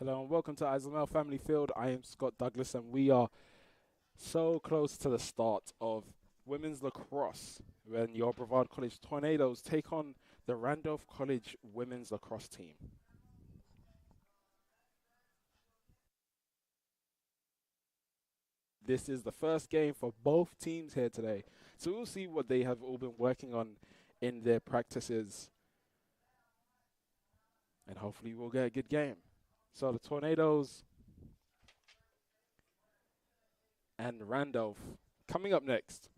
Hello and welcome to Islamel Family Field. I am Scott Douglas and we are so close to the start of women's lacrosse when your Brevard College Tornadoes take on the Randolph College women's lacrosse team. This is the first game for both teams here today. So we'll see what they have all been working on in their practices and hopefully we'll get a good game. So the Tornadoes and Randolph coming up next.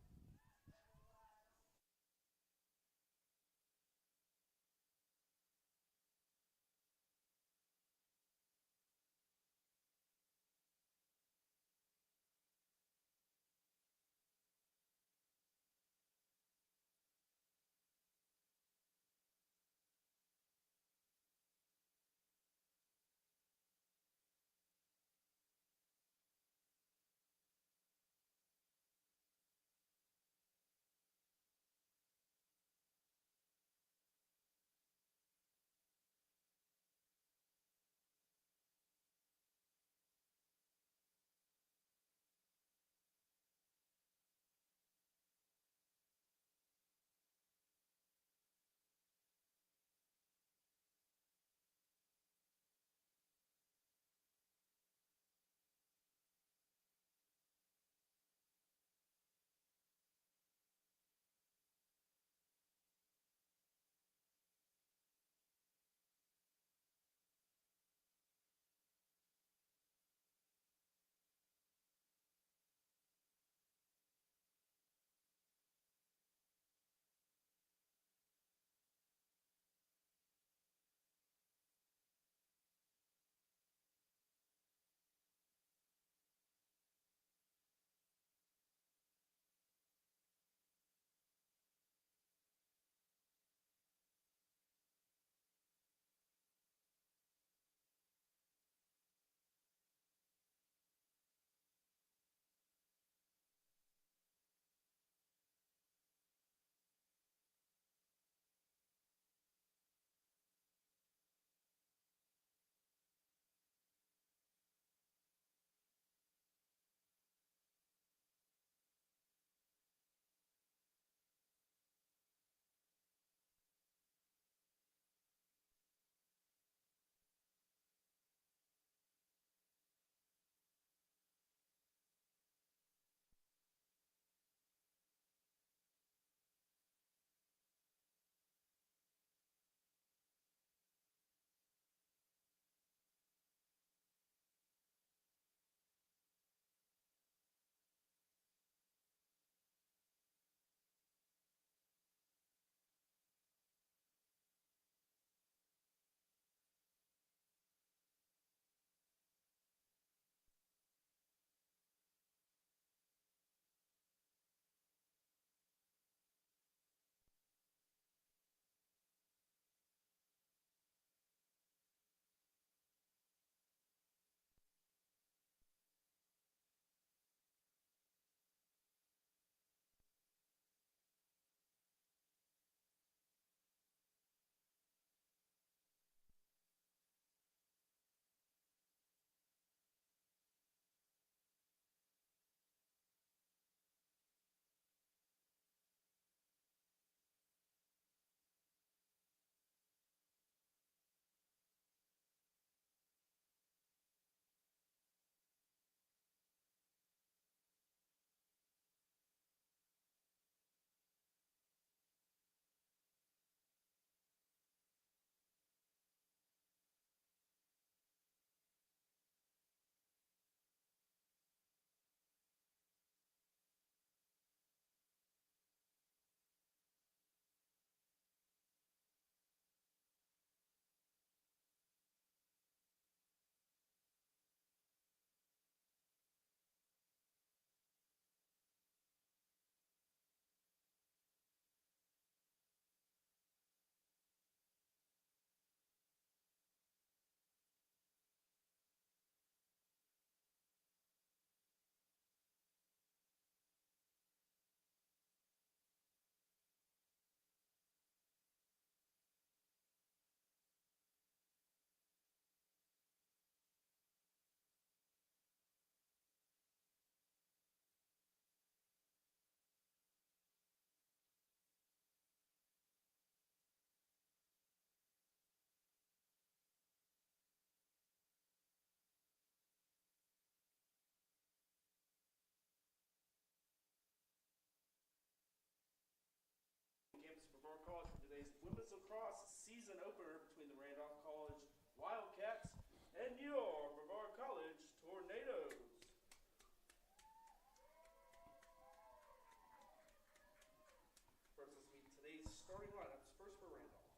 starting lineups first for Randolph.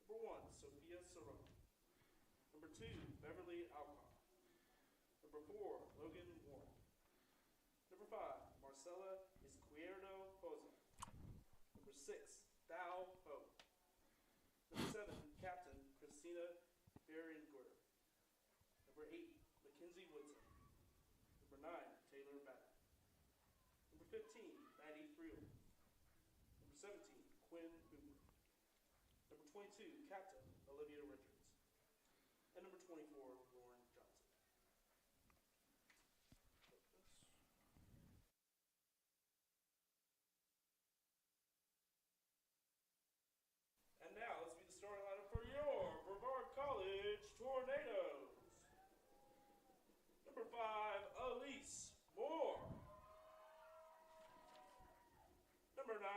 Number 1, Sophia Serrano. Number 2, Beverly Alcott. Number 4, Logan Warren. Number 5, Marcela Izquierdo Poza. Number 6, Thao Ho. Number 7, Captain Christina Berenguer. Number 8, Mackenzie Woodson. Number 9, Taylor Batten. Number 15, Maddie Friel. Number 17, Quinn Hoover. Number 22, Captain Olivia Richards. And number 24, Lauren Johnson. And now let's be the starting lineup for your Brevard College Tornadoes. Number 5, Elise Moore. Number 9,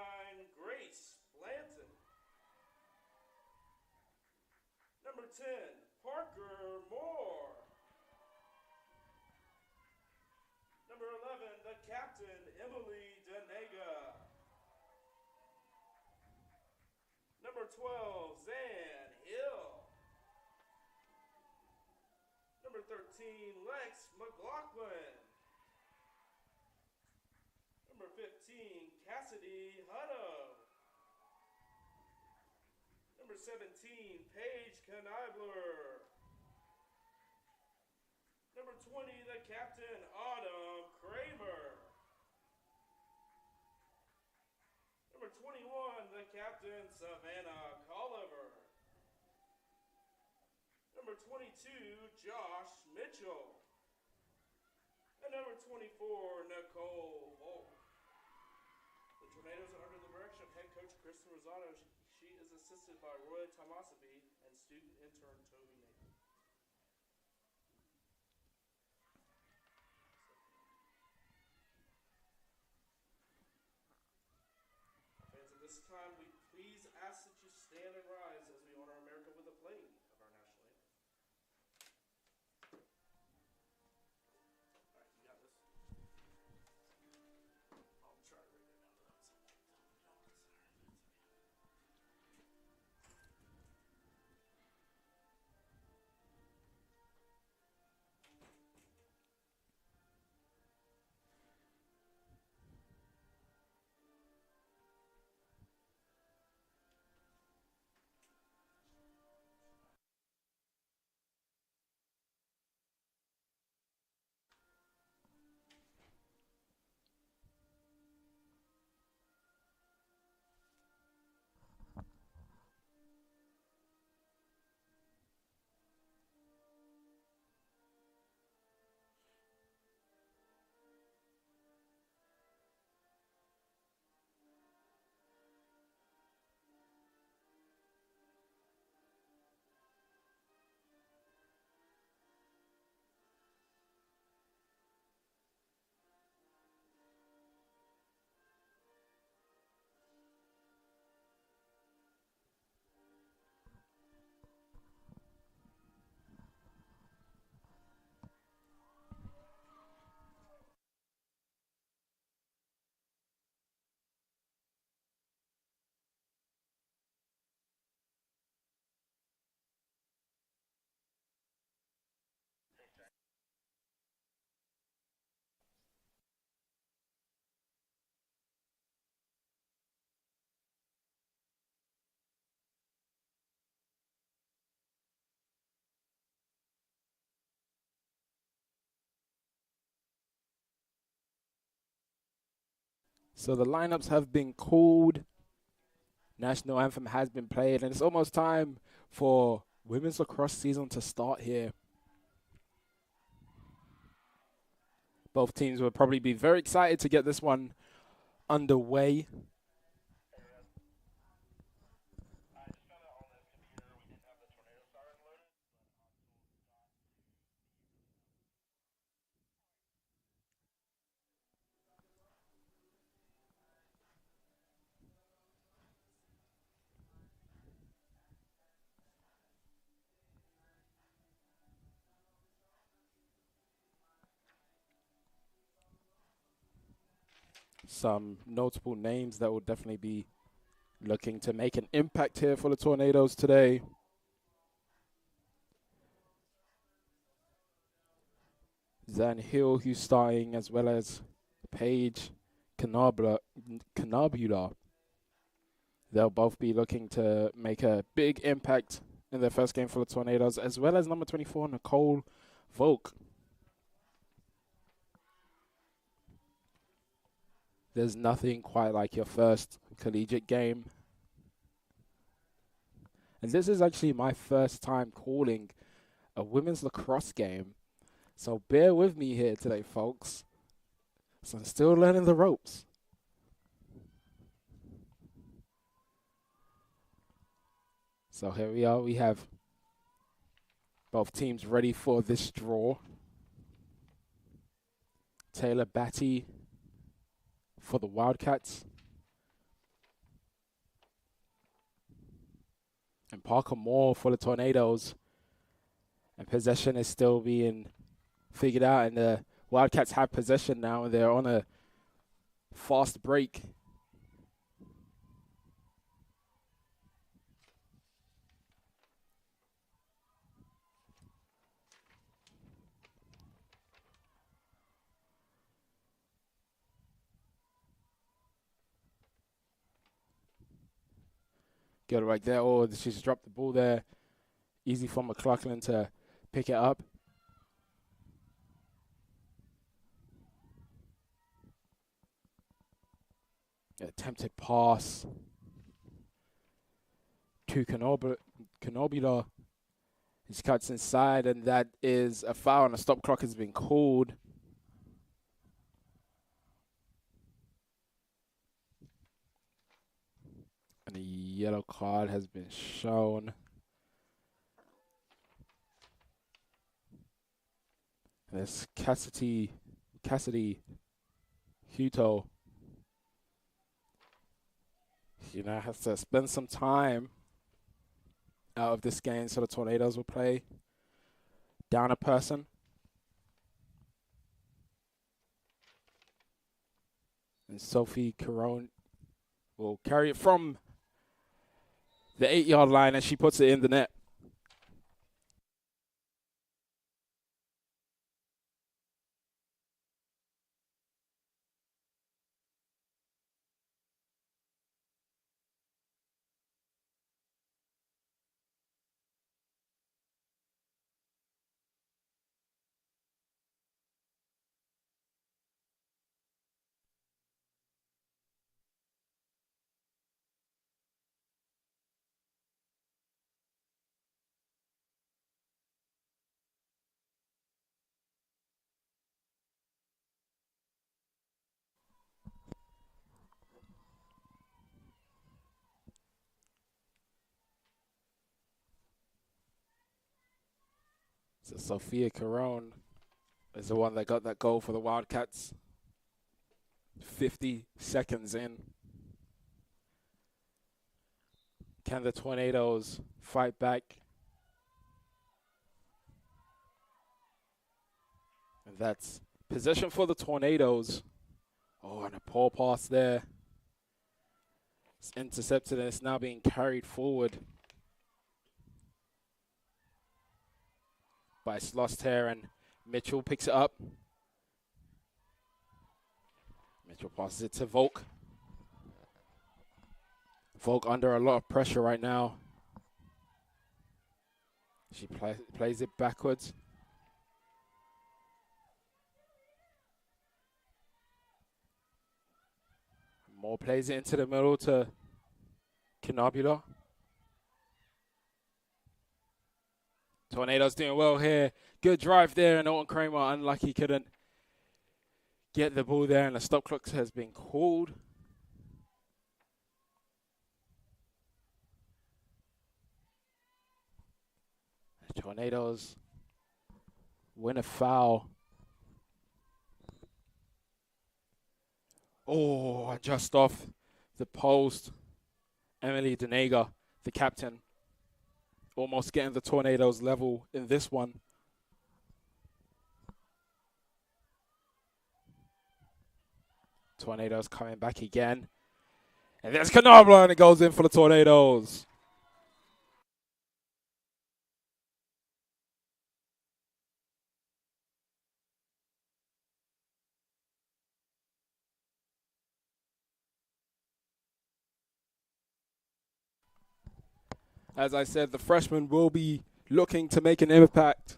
Grace Blanton. Number 10, Parker Moore. Number 11, the captain, Emily Denega. Number 12, Zan Hill. Number 13, Lex McLaughlin. Number 15, Cassidy Hutto. Number 17, Paige Kneibler. Number 20, the captain, Autumn Kramer. Number 21, the captain, Savannah Colliver. Number 22, Josh Mitchell. And number 24, Nicole Volk. The Tornadoes are under the direction of head coach Kristen Rosado. She is assisted by Roy Tomasabi and student intern Toby Nathan. Fans, at this time, we please ask that you stand and rise as we honor America with the playing of our national anthem. All right, you got this. I'll try to read it down to that. So the lineups have been called. National anthem has been played, and it's almost time for women's lacrosse season to start here. Both teams will probably be very excited to get this one underway. Some notable names that will definitely be looking to make an impact here for the Tornadoes today. Zan Hill, who's starting, as well as Paige Canabula. They'll both be looking to make a big impact in their first game for the Tornadoes, as well as number 24, Nicole Volk. There's nothing quite like your first collegiate game. And this is actually my first time calling a women's lacrosse game. So bear with me here today, folks. So I'm still learning the ropes. So here we are. We have both teams ready for this draw. Taylor Batty for the Wildcats. And Parker Moore for the Tornadoes. And possession is still being figured out. And the Wildcats have possession now. And they're on a fast break. Get it right there. Oh, she's dropped the ball there. Easy for McLaughlin to pick it up. Attempted pass to Canobula. He cuts inside, and that is a foul, and a stop clock has been called. And a yellow card has been shown. And there's Cassidy Huto. You know, has to spend some time out of this game, so the Tornadoes will play down a person. And Sophie Caron will carry it from the 8-yard line, and she puts it in the net. So Sophia Caron is the one that got that goal for the Wildcats. 50 seconds in. Can the Tornadoes fight back? And that's possession for the Tornadoes. Oh, and a poor pass there. It's intercepted, and it's now being carried forward. But it's lost here, and Mitchell picks it up. Mitchell passes it to Volk. Volk under a lot of pressure right now. She plays it backwards. Moore plays it into the middle to Canabula. Tornadoes doing well here. Good drive there, and Alton Kramer unlucky couldn't get the ball there, and the stop clock has been called. The Tornadoes win a foul. Oh, just off the post. Emily Denega, the captain, almost getting the Tornadoes level in this one. Tornadoes coming back again. And there's Canabla, and it goes in for the Tornadoes. As I said, the freshman will be looking to make an impact.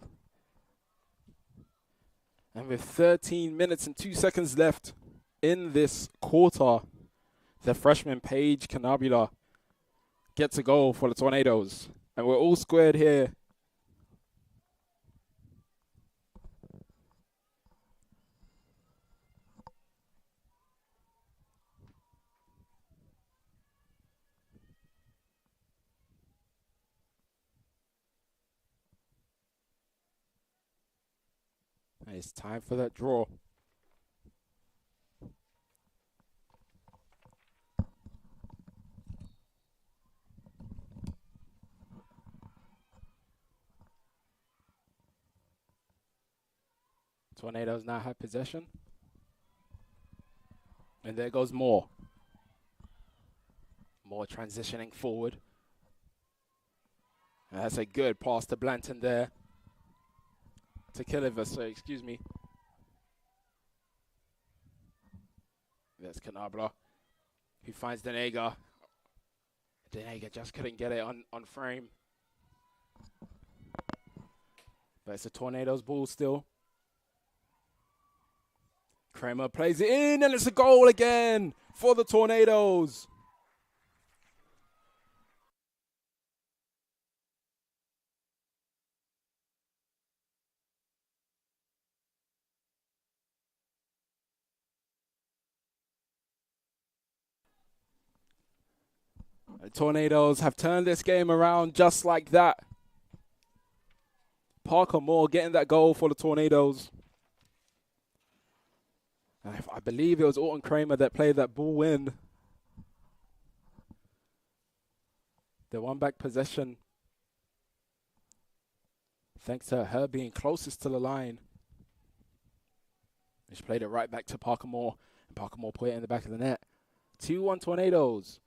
And with 13 minutes and 2 seconds left in this quarter, the freshman Paige Canabula gets a goal for the Tornadoes. And we're all squared here. And it's time for that draw. Tornadoes now have possession. And there goes Moore. Moore transitioning forward. And that's a good pass to Blanton there. To Killiver, so excuse me. There's Canabla, who finds Denega. Denega just couldn't get it on frame. But it's a Tornadoes ball still. Kramer plays it in, and it's a goal again for the Tornadoes. The Tornadoes have turned this game around just like that. Parker Moore getting that goal for the Tornadoes. I believe it was Orton Kramer that played that ball in. The one-back possession, thanks to her being closest to the line. She played it right back to Parker Moore, and Parker Moore put it in the back of the net. 2-1 Tornadoes.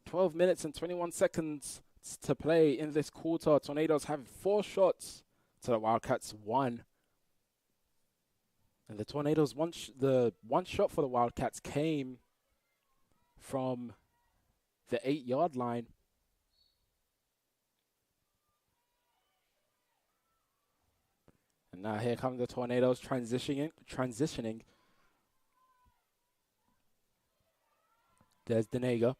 12 minutes and 21 seconds to play in this quarter. Tornadoes have 4 shots to the Wildcats 1. And the Tornadoes, the one shot for the Wildcats came from the 8-yard line. And now here come the Tornadoes transitioning. There's Denega.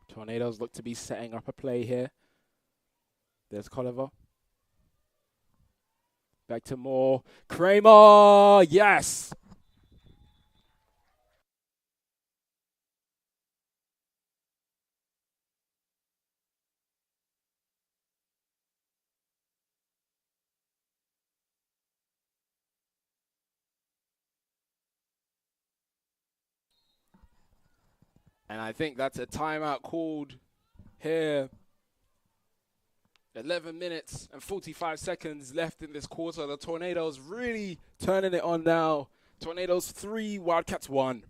Tornadoes look to be setting up a play here. There's Colliver. Back to Moore. Kramer! Yes! And I think that's a timeout called here. 11 minutes and 45 seconds left in this quarter. The Tornadoes really turning it on now. Tornadoes 3, Wildcats 1.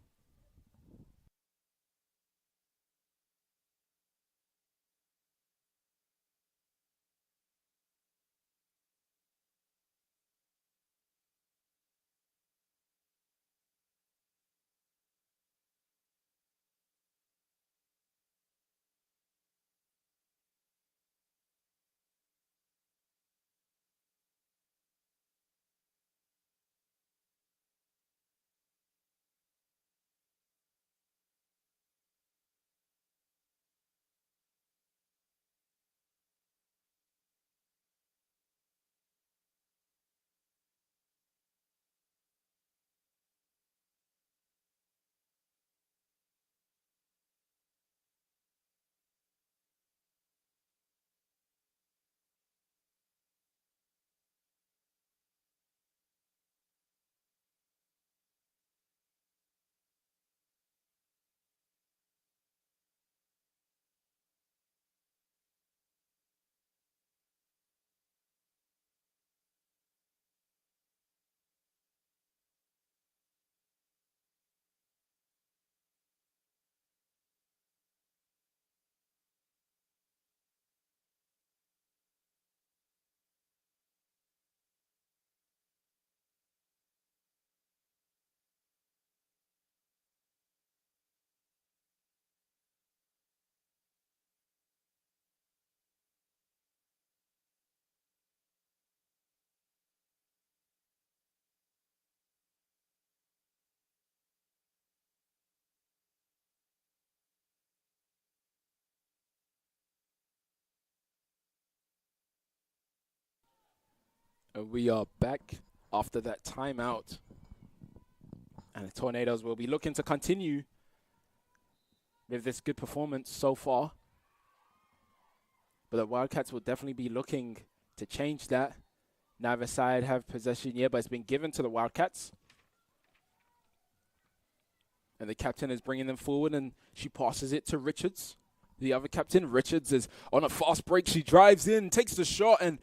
And we are back after that timeout. And the Tornadoes will be looking to continue with this good performance so far. But the Wildcats will definitely be looking to change that. Neither side have possession yet, but it's been given to the Wildcats. And the captain is bringing them forward, and she passes it to Richards. The other captain, Richards, is on a fast break. She drives in, takes the shot, and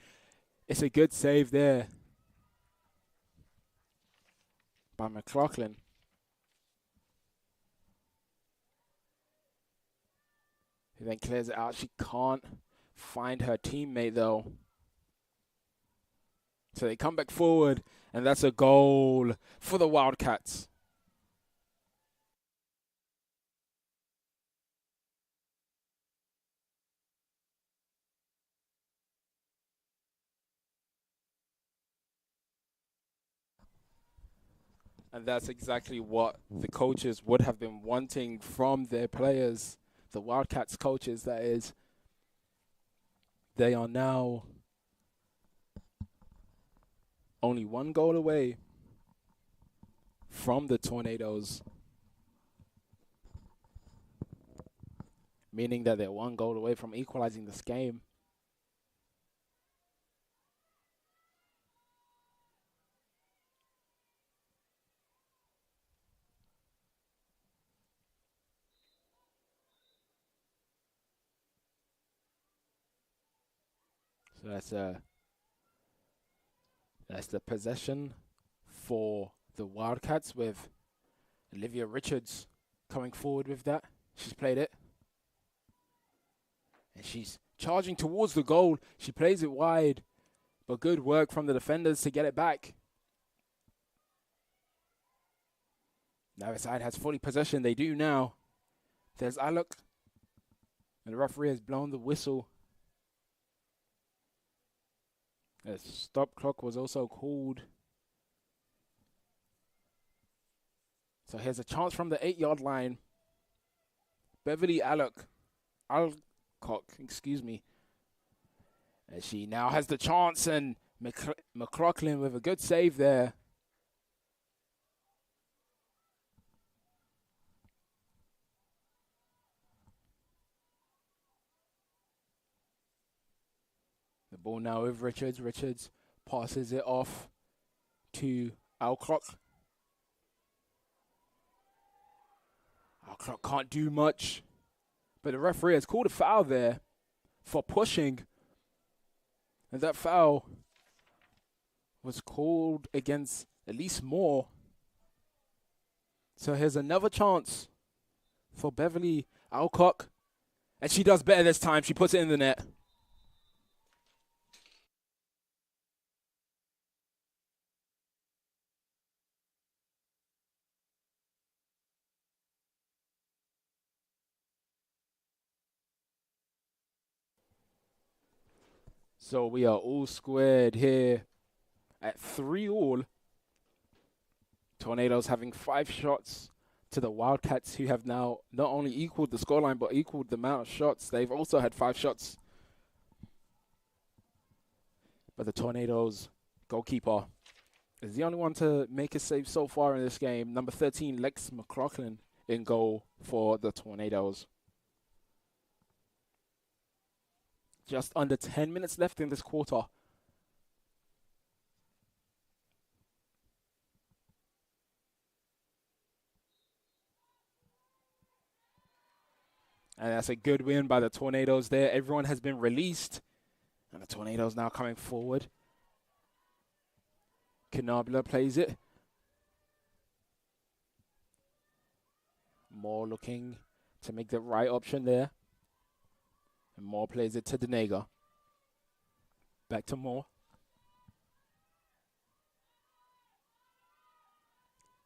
it's a good save there by McLaughlin. He then clears it out. She can't find her teammate, though. So they come back forward, and that's a goal for the Wildcats. And that's exactly what the coaches would have been wanting from their players, the Wildcats coaches, that is. They are now only one goal away from the Tornadoes, meaning that they're one goal away from equalizing this game. So that's the possession for the Wildcats, with Olivia Richards coming forward with that. She's played it. And she's charging towards the goal. She plays it wide, but good work from the defenders to get it back. Now the side has fully possession. They do now. There's Alec. And the referee has blown the whistle. A stop clock was also called. So here's a chance from the 8-yard line. Beverly Alcock, excuse me. And she now has the chance, and McLaughlin with a good save there. The ball now with Richards. Richards passes it off to Alcock. Alcock can't do much, but the referee has called a foul there for pushing. And that foul was called against Elise Moore. So here's another chance for Beverly Alcock. And she does better this time. She puts it in the net. So we are all squared here at 3-all. Tornadoes having 5 shots to the Wildcats, who have now not only equaled the scoreline, but equaled the amount of shots. They've also had 5 shots. But the Tornadoes goalkeeper is the only one to make a save so far in this game. Number 13, Lex McLaughlin, in goal for the Tornadoes. Just under 10 minutes left in this quarter. And that's a good win by the Tornadoes there. Everyone has been released. And the Tornadoes now coming forward. Knabler plays it. Moore looking to make the right option there. And Moore plays it to Denega. Back to Moore.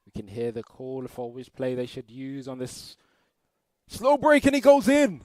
We can hear the call for which play they should use on this slow break, and he goes in.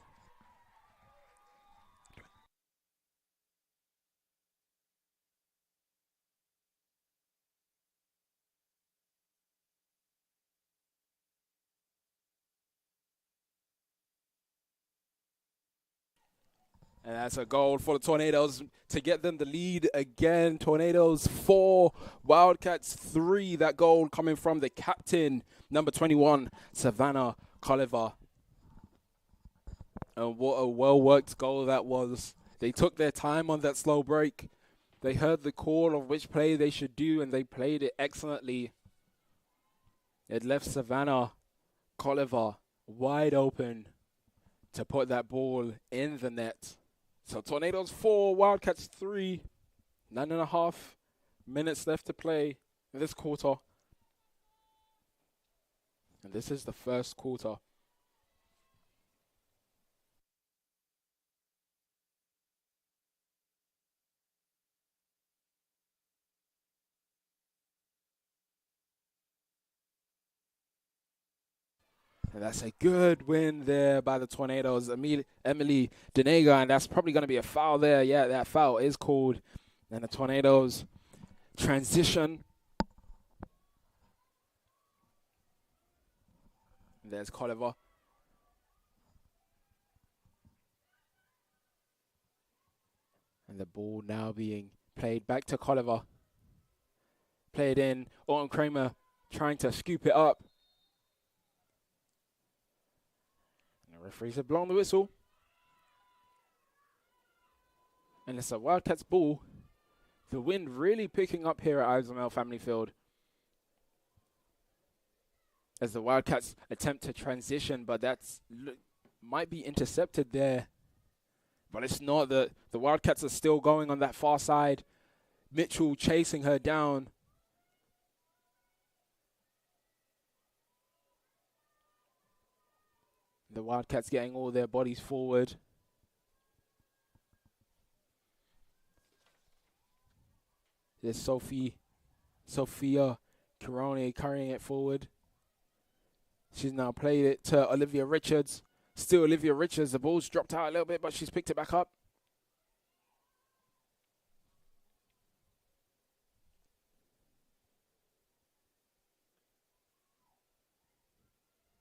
And that's a goal for the Tornadoes to get them the lead again. Tornadoes 4, Wildcats 3. That goal coming from the captain, number 21, Savannah Colliver. And what a well-worked goal that was. They took their time on that slow break. They heard the call of which play they should do, and they played it excellently. It left Savannah Colliver wide open to put that ball in the net. So Tornadoes 4, Wildcats 3, 9.5 minutes left to play in this quarter. And this is the first quarter. And that's a good win there by the Tornadoes. Emily Denega, and that's probably going to be a foul there. Yeah, that foul is called. And the Tornadoes transition. And there's Colliver. And the ball now being played back to Colliver. Played in. Autumn Kramer trying to scoop it up. Referees have blown the whistle. And it's a Wildcats ball. The wind really picking up here at Isomel Family Field. As the Wildcats attempt to transition, but that's might be intercepted there. But it's not. The Wildcats are still going on that far side. Mitchell chasing her down. The Wildcats getting all their bodies forward. There's Sophia Carone carrying it forward. She's now played it to Olivia Richards. Still Olivia Richards. The ball's dropped out a little bit, but she's picked it back up.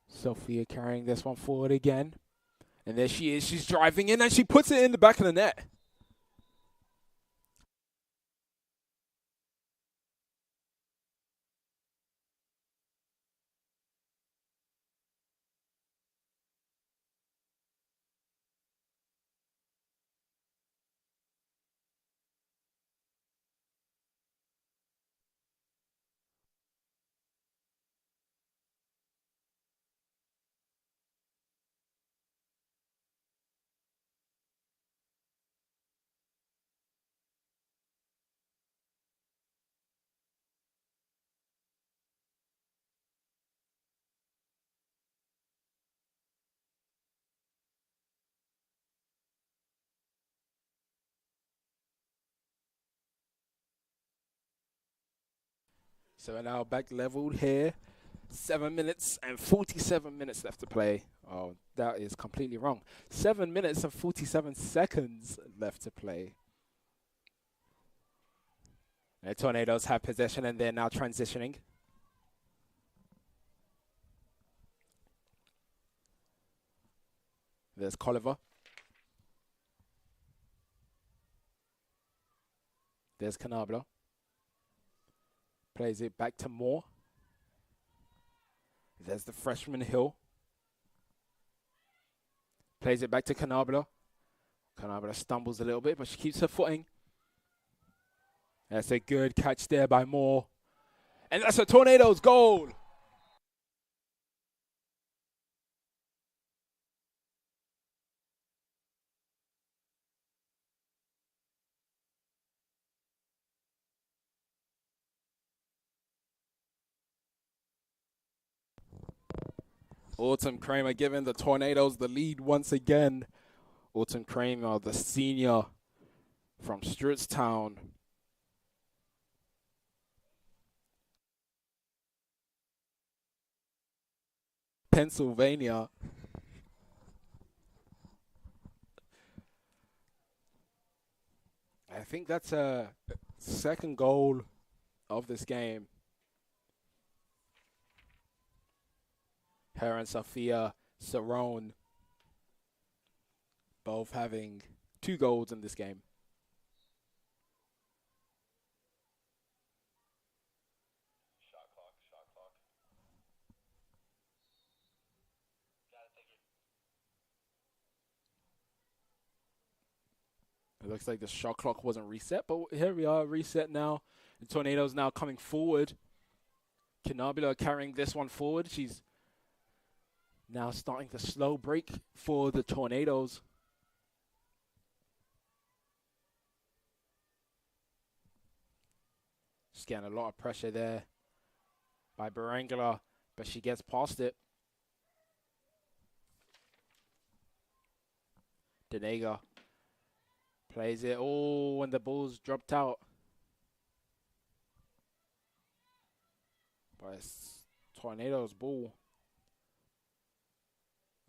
Sophia carrying this one forward again. And there she is. She's driving in, and she puts it in the back of the net. So we're now back leveled here. 7 minutes and 47 minutes left to play. Oh, that is completely wrong. 7 minutes and 47 seconds left to play. The Tornadoes have possession, and they're now transitioning. There's Colliver. There's Canabla. Plays it back to Moore. There's the freshman Hill. Plays it back to Canabla. Canabla stumbles a little bit, but she keeps her footing. That's a good catch there by Moore. And that's a Tornadoes goal. Autumn Kramer giving the Tornadoes the lead once again. Autumn Kramer, the senior from Stewartstown. Pennsylvania. I think that's a second goal of this game. Her and Sophia Cerrone both having 2 goals in this game. Shot clock, shot clock. Got it, thank you. It looks like the shot clock wasn't reset, but here we are, reset now. The Tornadoes now coming forward. Kinabula carrying this one forward. She's now starting the slow break for the Tornadoes. She's getting a lot of pressure there by Barangula, but she gets past it. Denega plays it. Oh, and the ball's dropped out. But it's Tornado's ball.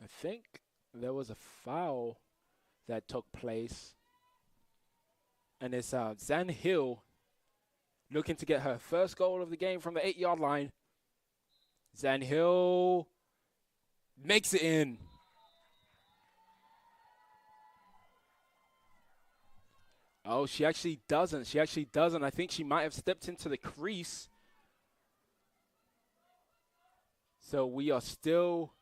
I think there was a foul that took place. And it's Zan Hill looking to get her first goal of the game from the 8-yard line. Zan Hill makes it in. Oh, she actually doesn't. She actually doesn't. I think she might have stepped into the crease. So we are still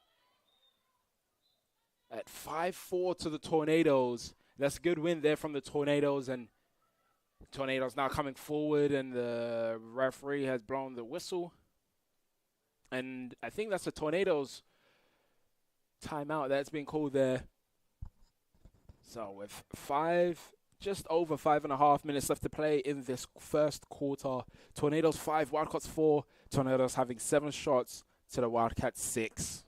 at 5-4 to the Tornadoes. That's a good win there from the Tornadoes. And Tornadoes now coming forward, and the referee has blown the whistle. And I think that's the Tornadoes timeout that's being called there. So with just over 5.5 minutes left to play in this first quarter. Tornadoes 5, Wildcats 4. Tornadoes having 7 shots to the Wildcats 6.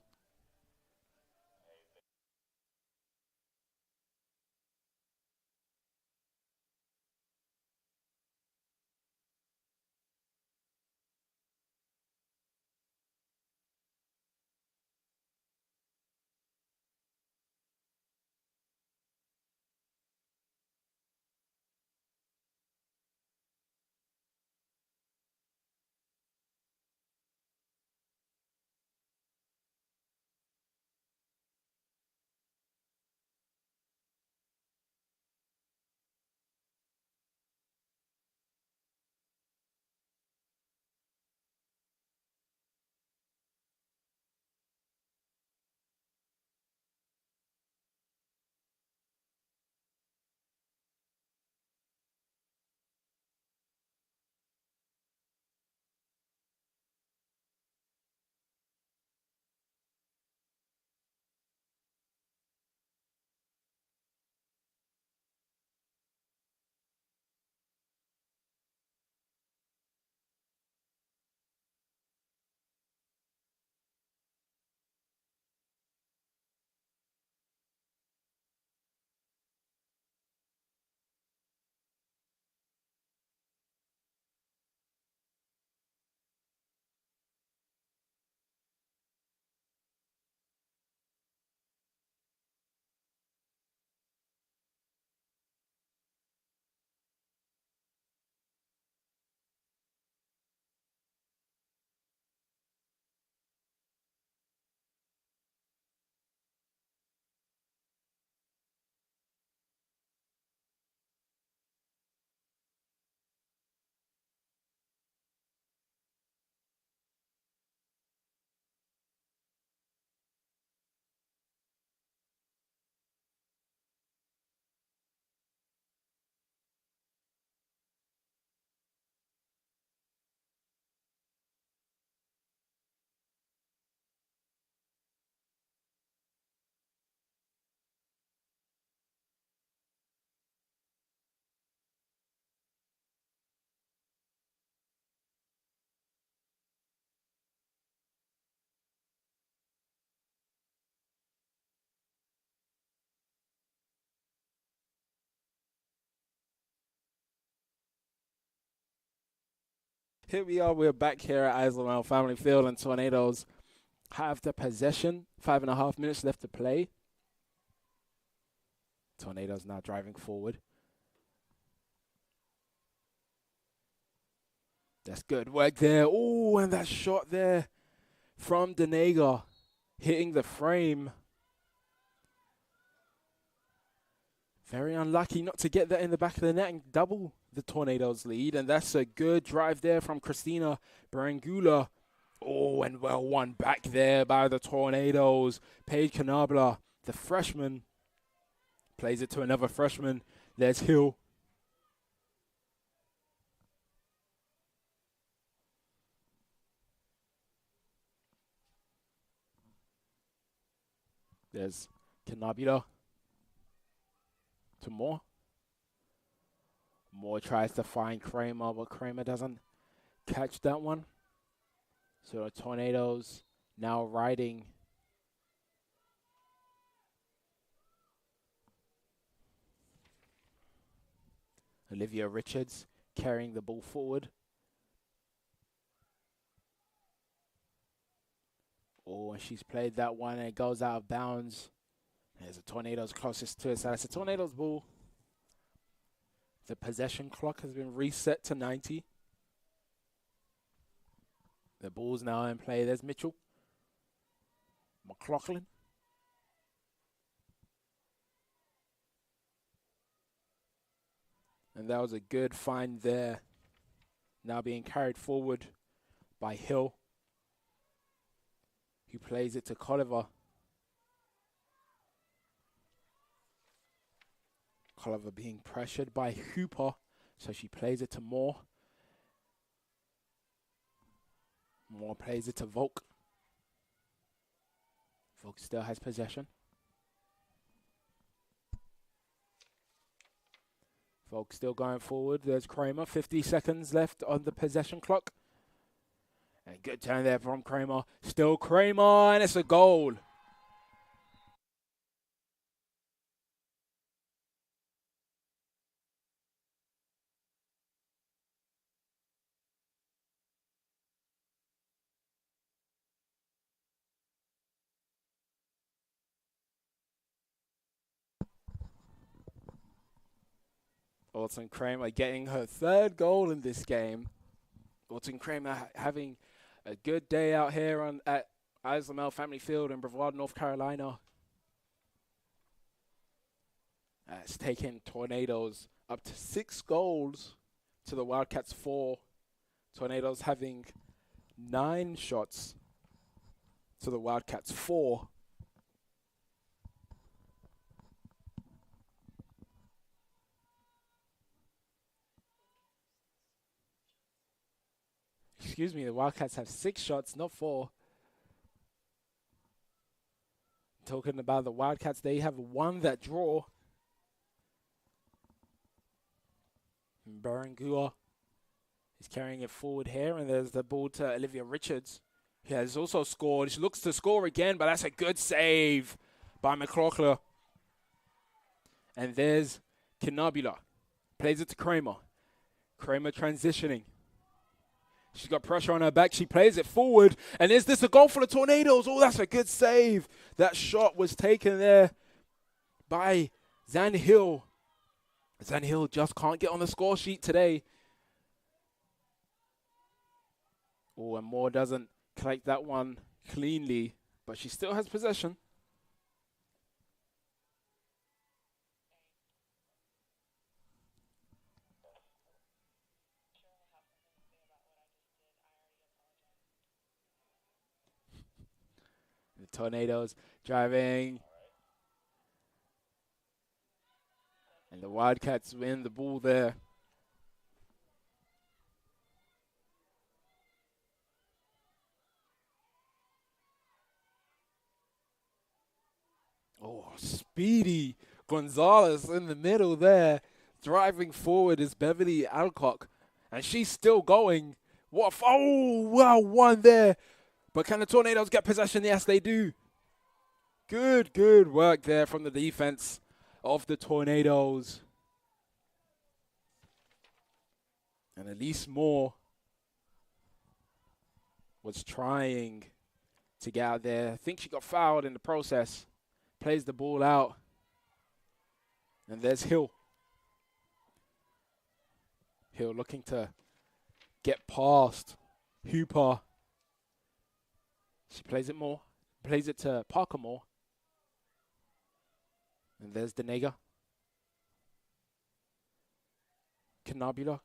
Here we are. We're back here at Islamel Family Field, and Tornadoes have the possession. 5.5 minutes left to play. Tornadoes now driving forward. That's good work there. Oh, and that shot there from Denega hitting the frame. Very unlucky not to get that in the back of the net and double the Tornadoes' lead. And that's a good drive there from Christina Barangula. Oh, and well won back there by the Tornadoes. Paige Canabla, the freshman, plays it to another freshman. There's Hill. There's Canabla to Moore. Moore tries to find Kramer, but Kramer doesn't catch that one. So the Tornadoes now riding Olivia Richards carrying the ball forward. Oh, and she's played that one and it goes out of bounds. There's the Tornadoes closest to it. So that's the Tornadoes ball. The possession clock has been reset to 90. The ball's now in play. There's Mitchell. McLaughlin. And that was a good find there. Now being carried forward by Hill, who plays it to Colliver. Colliver being pressured by Hooper, so she plays it to Moore. Moore plays it to Volk. Volk still has possession. Volk still going forward. There's Kramer. 50 seconds left on the possession clock. And good turn there from Kramer. Still Kramer, and it's a goal. Alton Kramer getting her third goal in this game. Alton Kramer having a good day out here at Islamel Family Field in Brevard, North Carolina. It's taken Tornadoes up to 6 goals to the Wildcats 4. Tornadoes having 9 shots to the Wildcats 4. Excuse me, the Wildcats have 6 shots, not 4. Talking about the Wildcats, they have won that draw. Barangua is carrying it forward here, and there's the ball to Olivia Richards, who has also scored. She looks to score again, but that's a good save by McLaughlin. And there's Kinabula. Plays it to Kramer. Kramer transitioning. She's got pressure on her back. She plays it forward. And is this a goal for the Tornadoes? Oh, that's a good save. That shot was taken there by Zan Hill. Zan Hill just can't get on the score sheet today. Oh, and Moore doesn't collect that one cleanly, but she still has possession. The Tornadoes driving. And the Wildcats win the ball there. Oh, speedy Gonzalez in the middle there. Driving forward is Beverly Alcock. And she's still going. What? Oh, wow, one there. But can the Tornadoes get possession? Yes, they do. Good work there from the defense of the Tornadoes. And Elise Moore was trying to get out there. I think she got fouled in the process. Plays the ball out. And there's Hill. Hill looking to get past Hooper. She plays it more. Plays it to Parker Moore. And there's Denega. Canabula.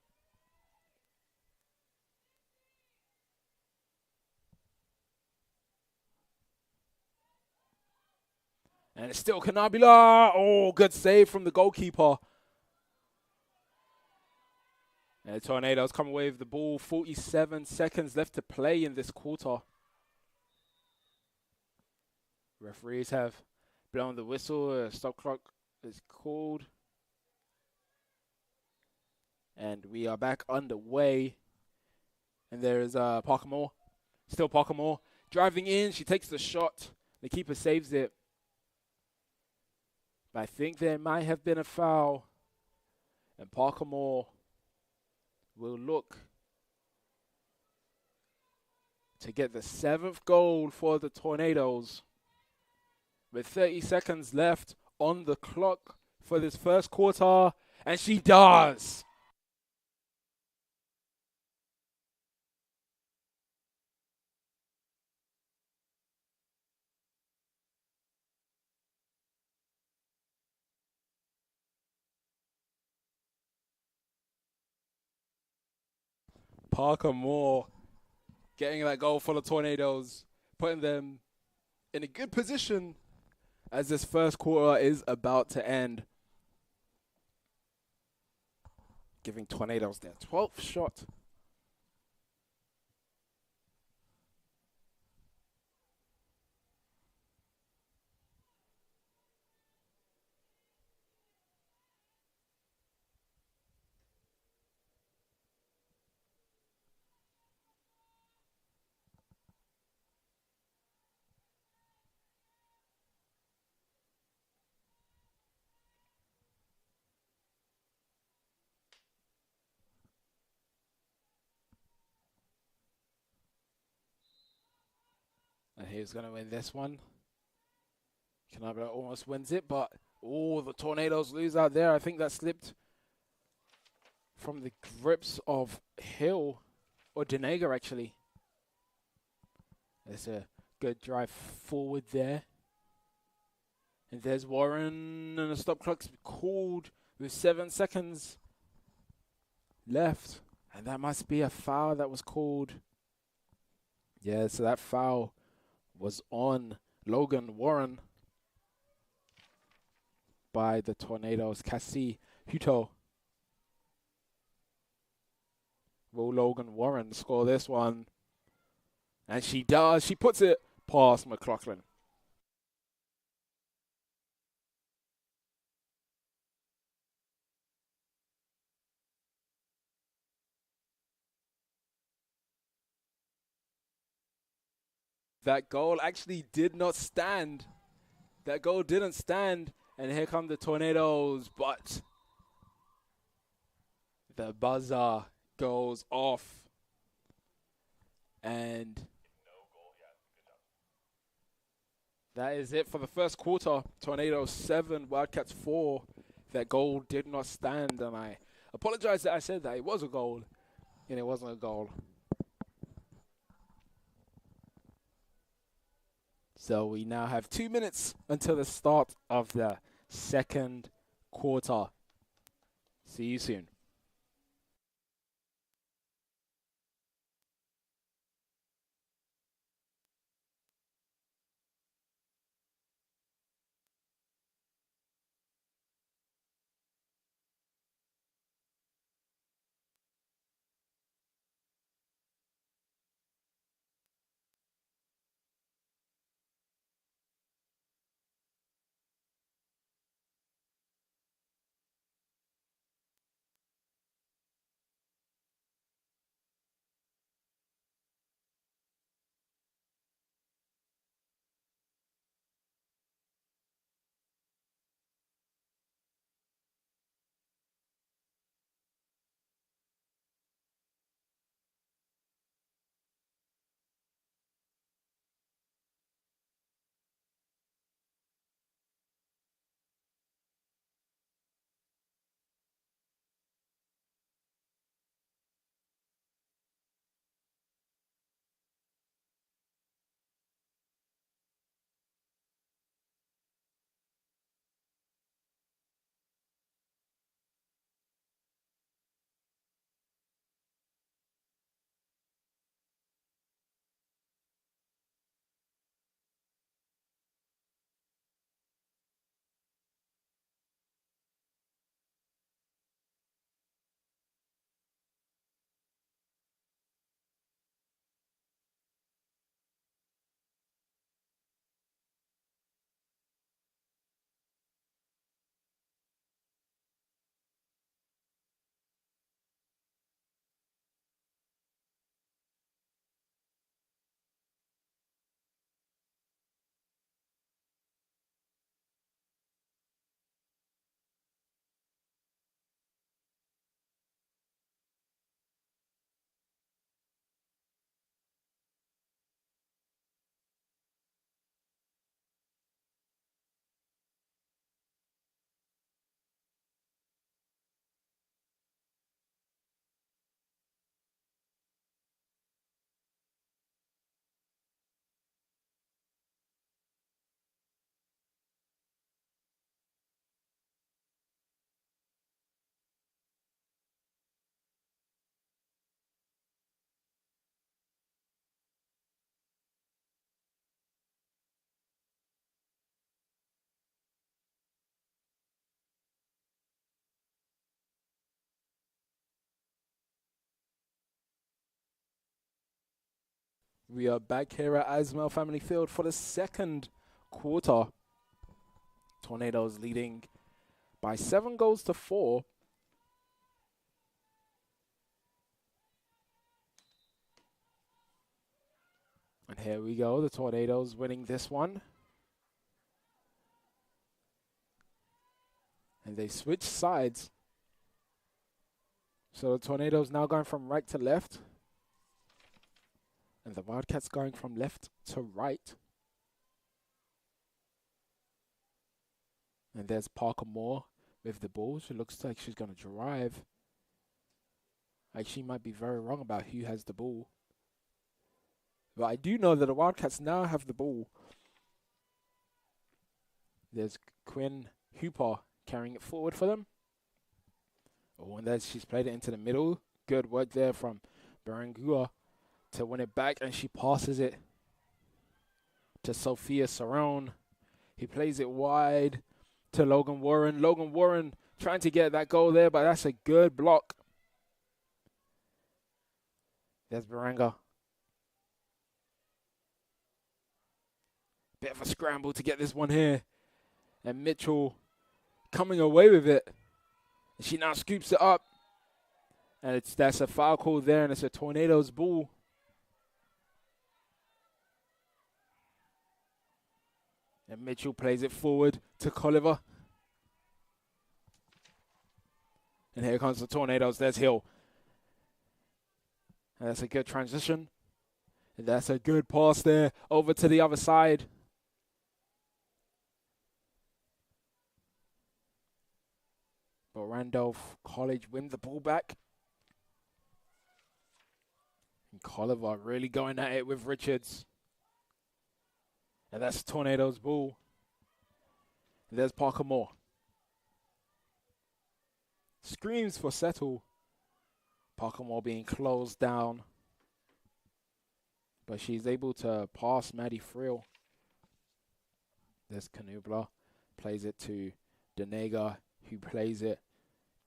And it's still Canabula. Oh, good save from the goalkeeper. And the Tornadoes come away with the ball. 47 seconds left to play in this quarter. Referees have blown the whistle. Stop clock is called. And we are back underway. And there is Parker Moore. Still Parker Moore. Driving in. She takes the shot. The keeper saves it. But I think there might have been a foul. And Parker Moore will look to get the 7th goal for the Tornadoes. With 30 seconds left on the clock for this first quarter. And she does. Parker Moore getting that goal for the Tornadoes, putting them in a good position as this first quarter is about to end. Giving Tornadoes their 12th shot. And he's going to win this one. Canabra almost wins it, but the Tornadoes lose out there. I think that slipped from the grips of Hill, or Denega actually. There's a good drive forward there. And there's Warren, and the stop clock's called with 7 seconds left. And that must be a foul that was called. Yeah, so that foul was on Logan Warren by the Tornadoes. Cassie Hutto. Will Logan Warren score this one? And she does. She puts it past McLaughlin. That goal actually did not stand. That goal didn't stand. And here come the Tornadoes. But the buzzer goes off. And that is it for the first quarter. Tornadoes 7, Wildcats 4. That goal did not stand. And I apologize that I said that. It was a goal. And it wasn't a goal. So we now have 2 minutes until the start of the second quarter. See you soon. We are back here at Ismail Family Field for the second quarter. Tornadoes leading by 7 goals to 4. And here we go, the Tornadoes winning this one. And they switch sides. So the Tornadoes now going from right to left. And the Wildcats going from left to right. And there's Parker Moore with the ball. She looks like she's going to drive. Like, she might be very wrong about who has the ball. But I do know that the Wildcats now have the ball. There's Quinn Hooper carrying it forward for them. Oh, and then she's played it into the middle. Good work there from Berengua to win it back, and she passes it to Sophia Cerrone. He plays it wide to Logan Warren. Logan Warren trying to get that goal there, but that's a good block. There's Berenga. Bit of a scramble to get this one here. And Mitchell coming away with it. And she now scoops it up. And that's a foul call there, and it's a Tornadoes ball. And Mitchell plays it forward to Colliver. And here comes the Tornadoes. There's Hill. And that's a good transition. And that's a good pass there over to the other side. But Randolph College win the ball back. And Colliver really going at it with Richards. And that's Tornadoes ball. And there's Parker Moore. Screams for settle. Parker Moore being closed down. But she's able to pass Maddie Friel. There's Canubla. Plays it to Denega, who plays it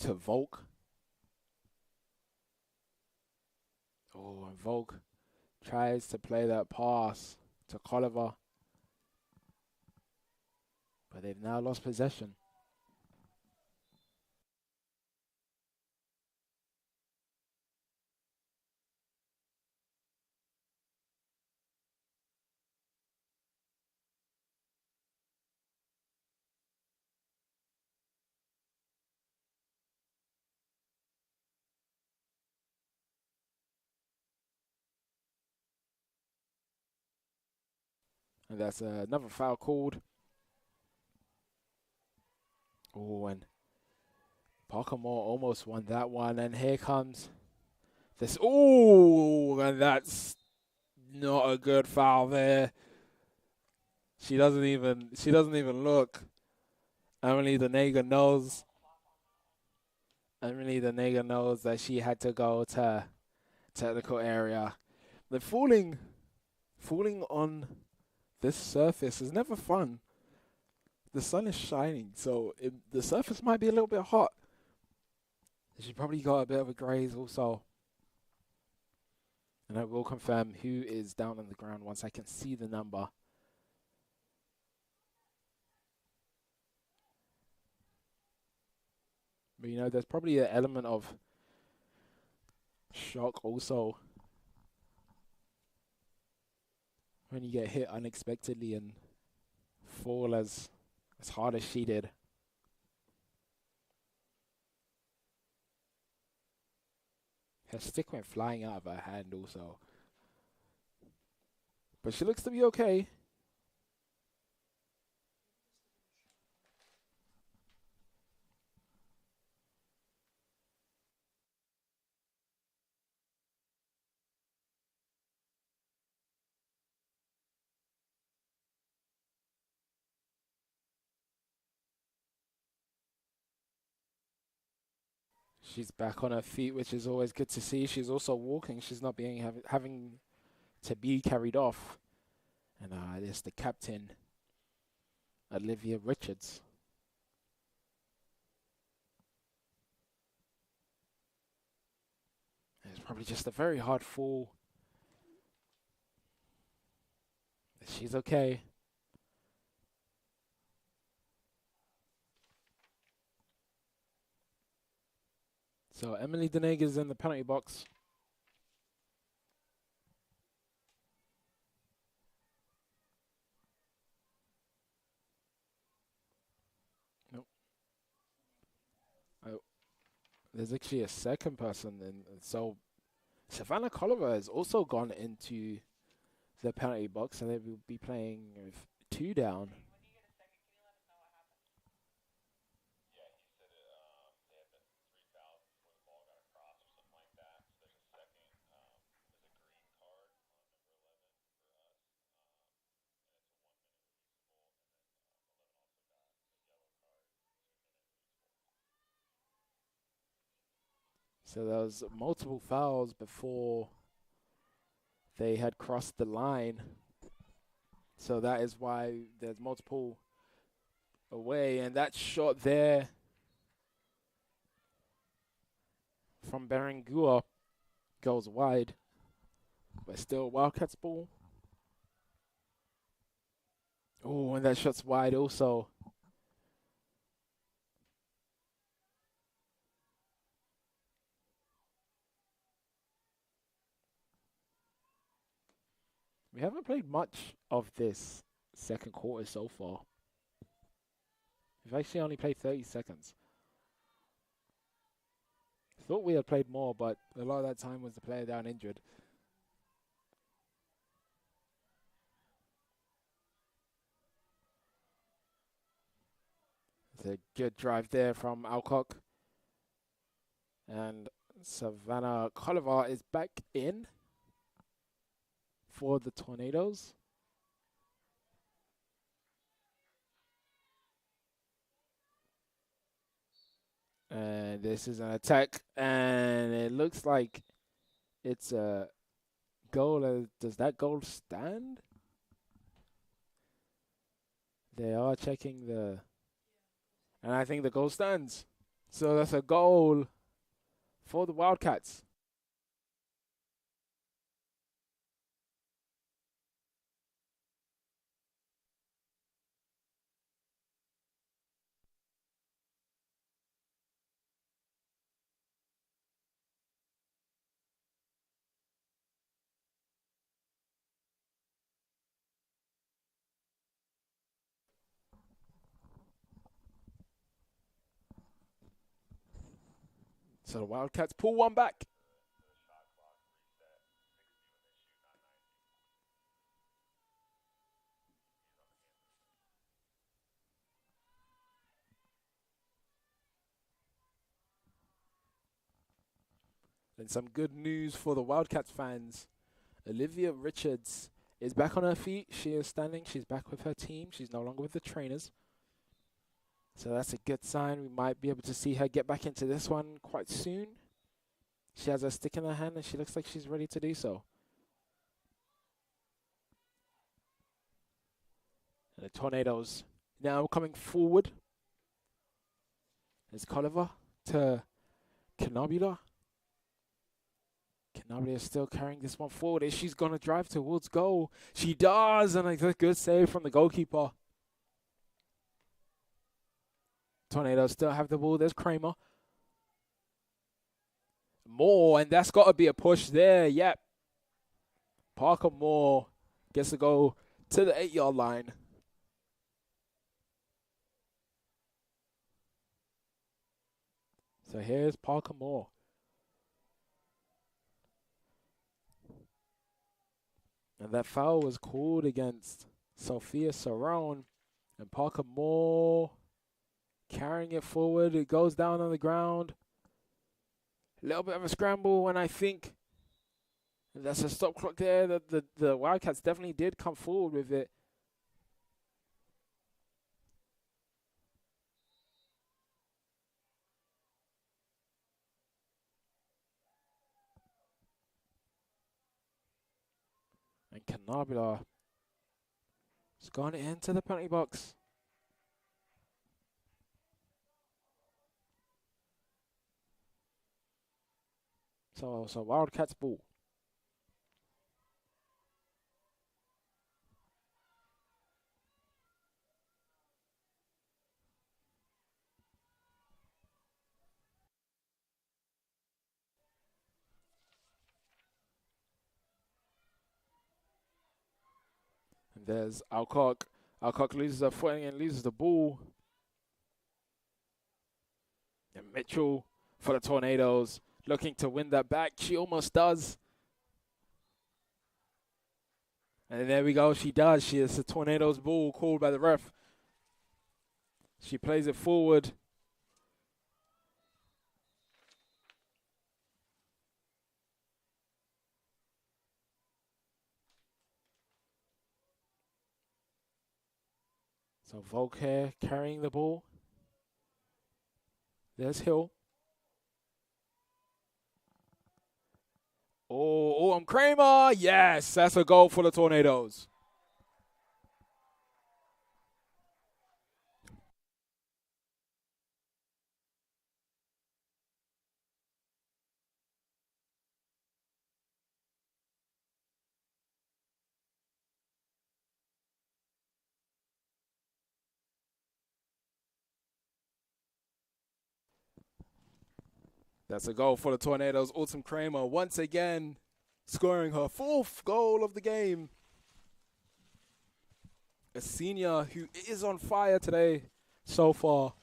to Volk. Oh, and Volk tries to play that pass to Colliver. But they've now lost possession. And that's another foul called. Oh, and Parker Moore almost won that one. And here comes this. Oh, and that's not a good foul there. She doesn't even look. Emily Denega knows. Emily Denega knows that she had to go to technical area. The falling on this surface is never fun. The sun is shining, so the surface might be a little bit hot. She probably got a bit of a graze also. And I will confirm who is down on the ground once I can see the number. But you know, there's probably an element of shock also when you get hit unexpectedly and fall as hard as she did. Her stick went flying out of her hand also. But she looks to be okay. She's back on her feet, which is always good to see. She's also walking. She's not being having to be carried off. And there's the captain, Olivia Richards. It's probably just a very hard fall. She's okay. So Emily Deneg is in the penalty box. Nope. Oh, there's actually a second person, and so Savannah Colliver has also gone into the penalty box, and they will be playing with 2 down. So there was multiple fouls before they had crossed the line. So that is why there's multiple away, and that shot there from Berengua goes wide, but still Wildcats ball. Oh, and that shot's wide also. We haven't played much of this second quarter so far. We've actually only played 30 seconds. Thought we had played more, but a lot of that time was the player down injured. It's a good drive there from Alcock. And Savannah Colliver is back in for the Tornadoes. And this is an attack, and it looks like it's a goal. Does that goal stand? They are checking the... And I think the goal stands. So that's a goal for the Wildcats. So the Wildcats pull one back. And some good news for the Wildcats fans. Olivia Richards is back on her feet. She is standing. She's back with her team. She's no longer with the trainers. So that's a good sign. We might be able to see her get back into this one quite soon. She has a stick in her hand, and she looks like she's ready to do so. And the Tornadoes now coming forward. It's Colliver to Canabula. Canabula is still carrying this one forward. Is she's going to drive towards goal? She does, and a good save from the goalkeeper. Tornadoes still have the ball. There's Kramer. Moore, and that's got to be a push there. Yep. Parker Moore gets to go to the 8-yard line. So here's Parker Moore. And that foul was called against Sophia Sarone. And Parker Moore carrying it forward. It goes down on the ground. A little bit of a scramble, and I think that's a stop clock there. The Wildcats definitely did come forward with it. And Canabula has gone into the penalty box. So Wildcats ball. There's Alcock. Alcock loses her footing and loses the ball. And Mitchell for the Tornadoes, looking to win that back. She almost does. And there we go. She does. She is the Tornadoes ball called by the ref. She plays it forward. So Volker carrying the ball. There's Hill. Oh, Kramer. Yes, that's a goal for the Tornadoes. That's a goal for the Tornadoes. Autumn Kramer once again scoring her 4th goal of the game. A senior who is on fire today so far.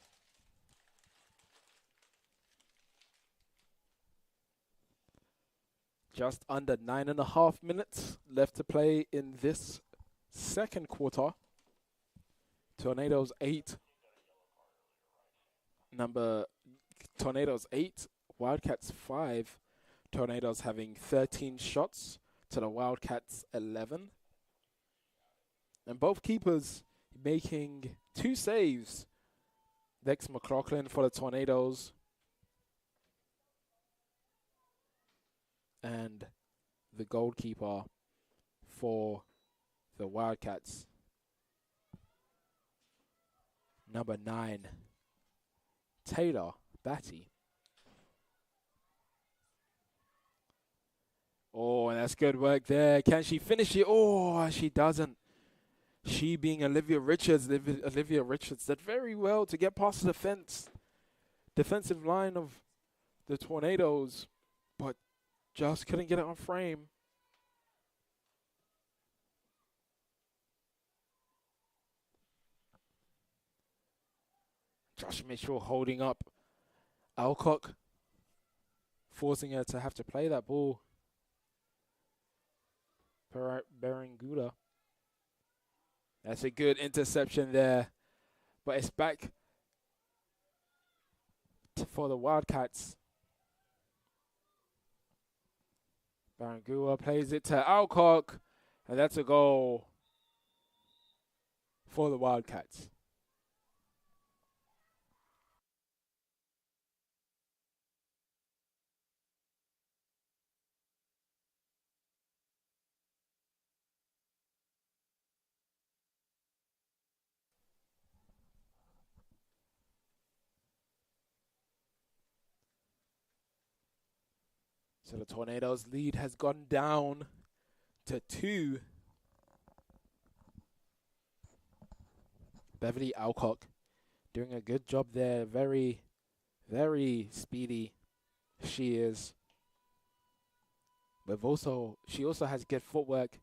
Just under 9.5 minutes left to play in this second quarter. Tornadoes 8. Tornadoes 8, Wildcats 5. Tornadoes having 13 shots to the Wildcats 11. And both keepers making 2 saves. Dex McLaughlin for the Tornadoes. And the goalkeeper for the Wildcats, number 9, Taylor Batty. Oh, and that's good work there. Can she finish it? Oh, she doesn't. She being Olivia Richards did very well to get past the defensive line of the Tornadoes, but just couldn't get it on frame. Josh Mitchell holding up Alcock, forcing her to have to play that ball. Berenguda. That's a good interception there. But it's back for the Wildcats. Berenguda plays it to Alcock. And that's a goal for the Wildcats. So the Tornadoes' lead has gone down to 2. Beverly Alcock doing a good job there. Very, very speedy she is. But she also has good footwork.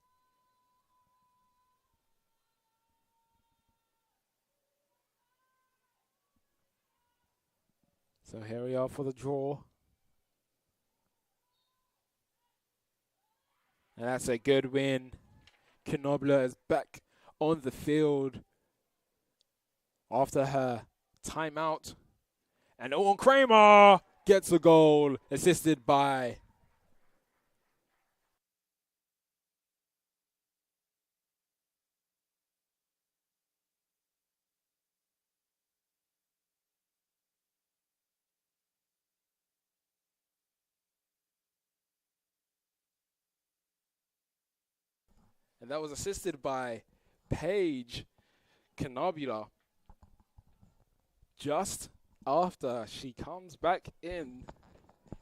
So here we are for the draw. And that's a good win. Knobler is back on the field after her timeout. And Owen Kramer gets a goal, assisted by and that was assisted by Paige Canobula. Just after she comes back in,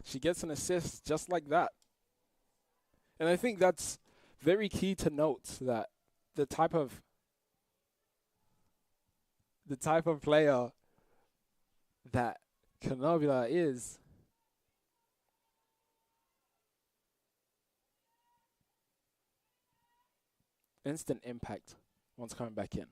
she gets an assist just like that. And I think that's very key to note, that the type of player that Canobula is, instant impact One's coming back in.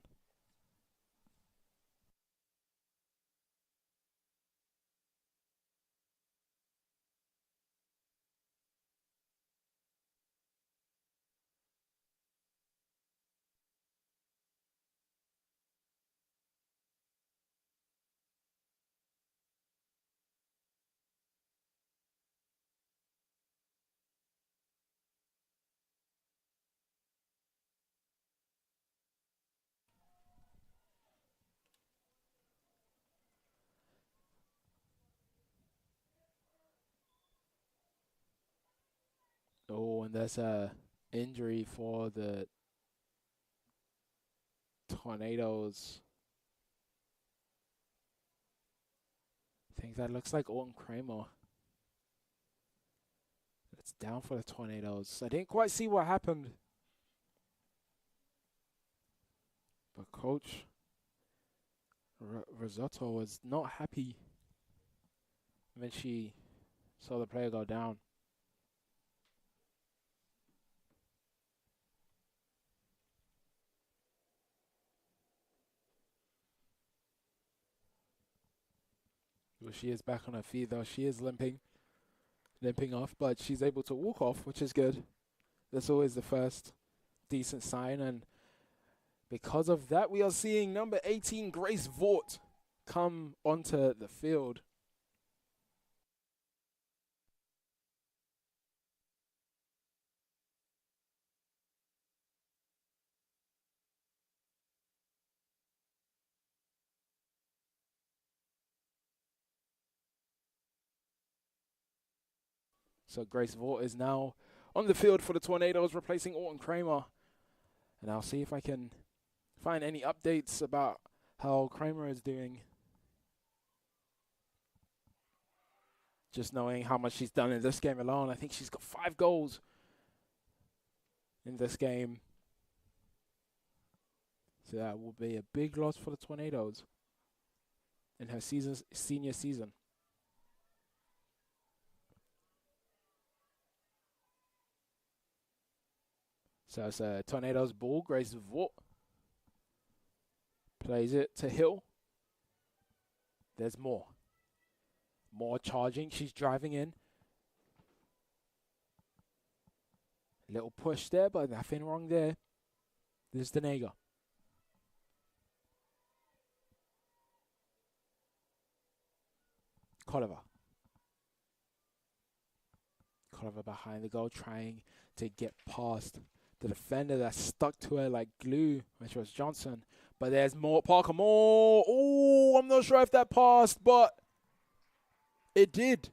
Oh, and there's a injury for the Tornadoes. I think that looks like Orton Kramer. It's down for the Tornadoes. I didn't quite see what happened. But Coach Risotto was not happy when she saw the player go down. Well, she is back on her feet, though. She is limping off, but she's able to walk off, which is good. That's always the first decent sign, and because of that, we are seeing number 18, Grace Vaught, come onto the field. So Grace Vaught is now on the field for the Tornadoes, replacing Orton Kramer. And I'll see if I can find any updates about how Kramer is doing. Just knowing how much she's done in this game alone, I think she's got 5 goals in this game. So that will be a big loss for the Tornadoes in her senior season. So it's a Tornadoes ball. Grace Vaught plays it to Hill. There's more. More charging. She's driving in. Little push there, but nothing wrong there. There's Denega. Colliver behind the goal, trying to get past the defender that stuck to her like glue, which was Johnson. But there's more. Parker Moore. Oh, I'm not sure if that passed, but it did.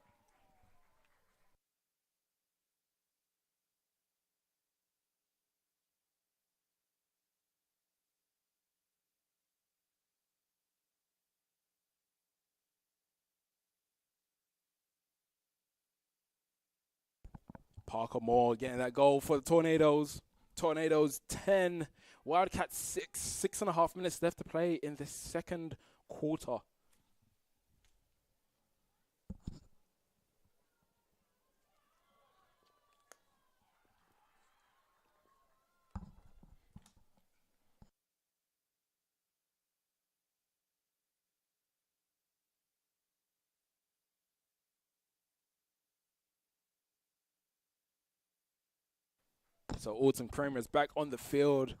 Parker Moore getting that goal for the Tornadoes. Tornadoes 10, Wildcats 6. 6.5 minutes left to play in the second quarter. So Orton Kramer is back on the field,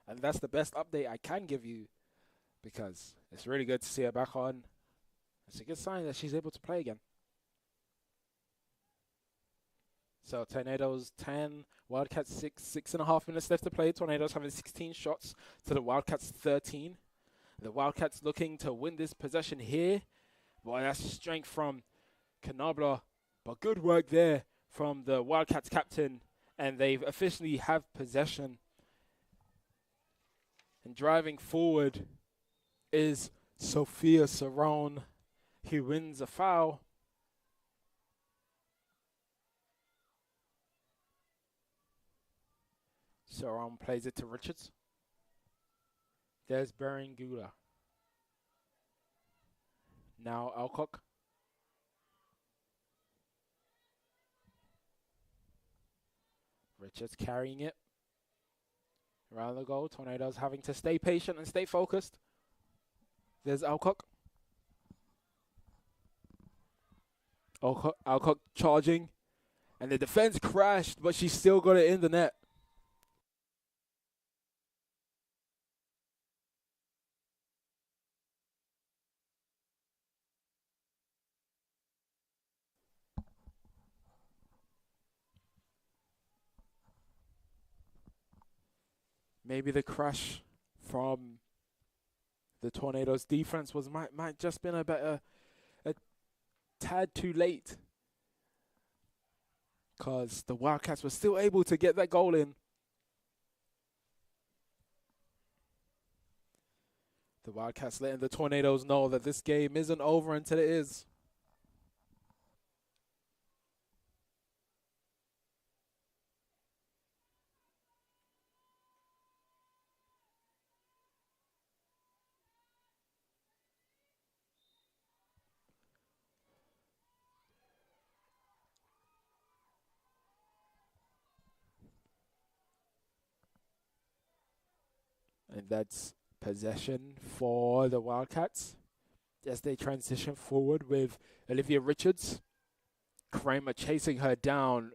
and that's the best update I can give you because it's really good to see her back on. It's a good sign that she's able to play again. So Tornadoes 10, Wildcats 6, 6.5 minutes left to play. Tornadoes having 16 shots to the Wildcats 13. The Wildcats looking to win this possession here. Boy, that's strength from Canabla, but good work there from the Wildcats captain, and they officially have possession. And driving forward is Sophia Cerrone, who wins a foul. Cerrone plays it to Richards. There's Berengula. Now Alcock. Richards carrying it. Around the goal, Tornadoes having to stay patient and stay focused. There's Alcock. Alcock charging. And the defense crashed, but she still got it in the net. Maybe the crash from the Tornadoes defense might just been a tad too late, because the Wildcats were still able to get that goal in. The Wildcats letting the Tornadoes know that this game isn't over until it is. And that's possession for the Wildcats as they transition forward with Olivia Richards. Kramer chasing her down.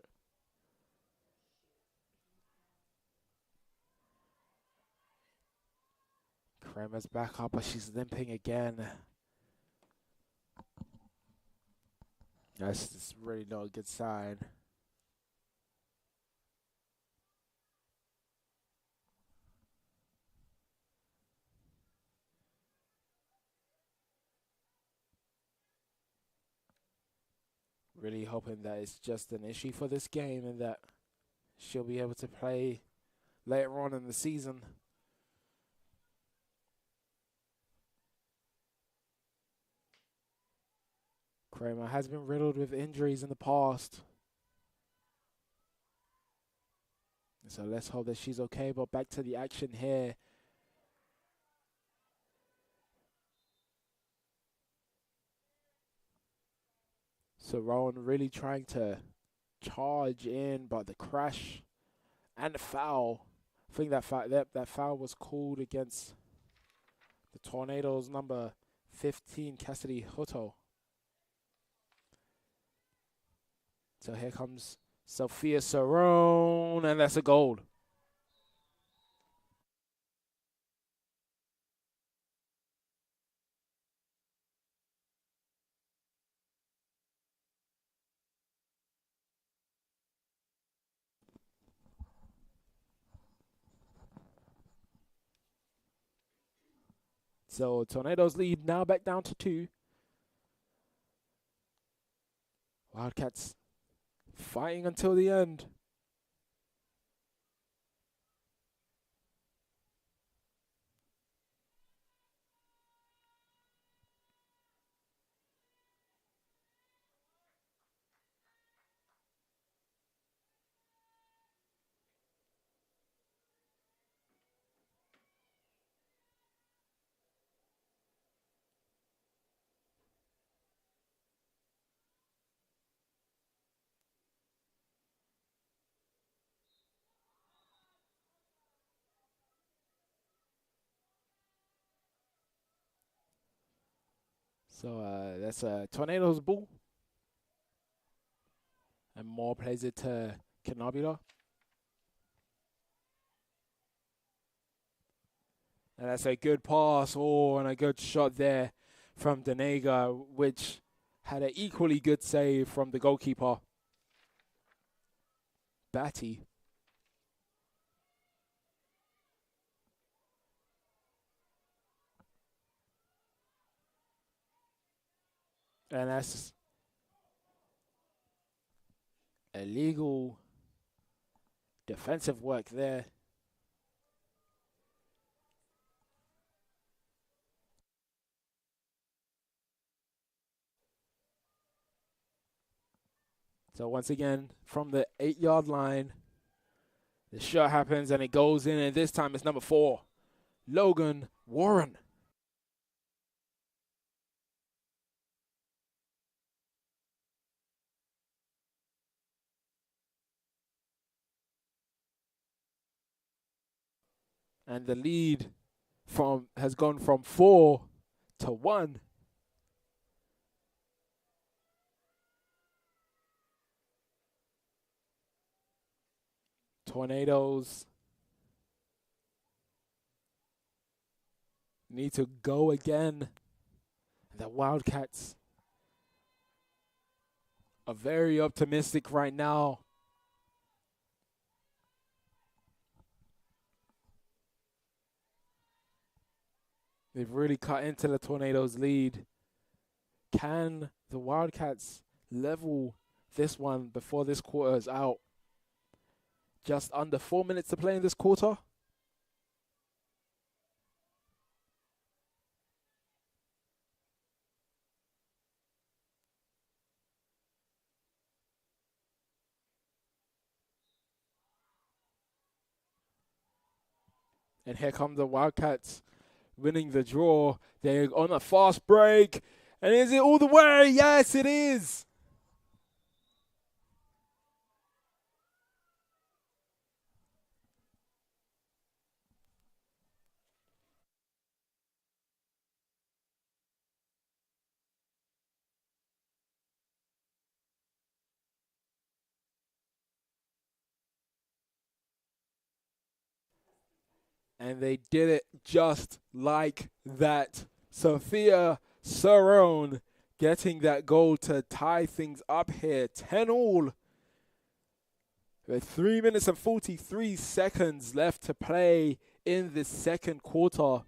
Kramer's back up, but she's limping again. That's really not a good sign. Really hoping that it's just an issue for this game and that she'll be able to play later on in the season. Kramer has been riddled with injuries in the past. So let's hope that she's okay, but back to the action here. So Rowan really trying to charge in, but the crash and the foul. I think that foul was called against the Tornadoes number 15, Cassidy Hutto. So here comes Sophia Cerrone, and that's a goal. So Tornadoes lead now back down to 2. Wildcats fighting until the end. So that's a Tornadoes ball. And Moore plays it to Canabula. And that's a good pass. Oh, and a good shot there from Denega, which had an equally good save from the goalkeeper, Batty. And that's illegal defensive work there. So once again, from the 8-yard line, the shot happens and it goes in, and this time it's number 4, Logan Warren. And the lead has gone from 4 to 1. Tornadoes need to go again. The Wildcats are very optimistic right now. They've really cut into the Tornadoes' lead. Can the Wildcats level this one before this quarter is out? Just under 4 minutes to play in this quarter. And here come the Wildcats winning the draw. They're on a fast break. And is it all the way? Yes, it is. And they did it just like that. Sophia Cerrone getting that goal to tie things up here. 10-all. With 3 minutes and 43 seconds left to play in the second quarter.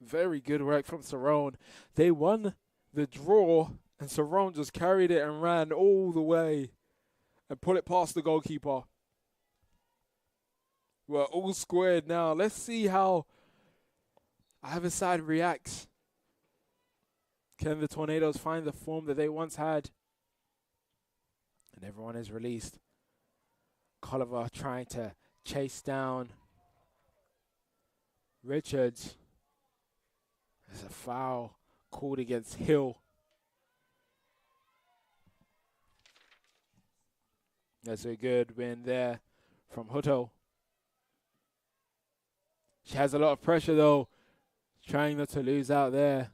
Very good work from Cerrone. They won the draw, and Cerrone just carried it and ran all the way and put it past the goalkeeper. We're all squared now. Let's see how either side reacts. Can the Tornadoes find the form that they once had? And everyone is released. Colliver trying to chase down Richards. There's a foul called against Hill. That's a good win there from Hutto. She has a lot of pressure though, trying not to lose out there.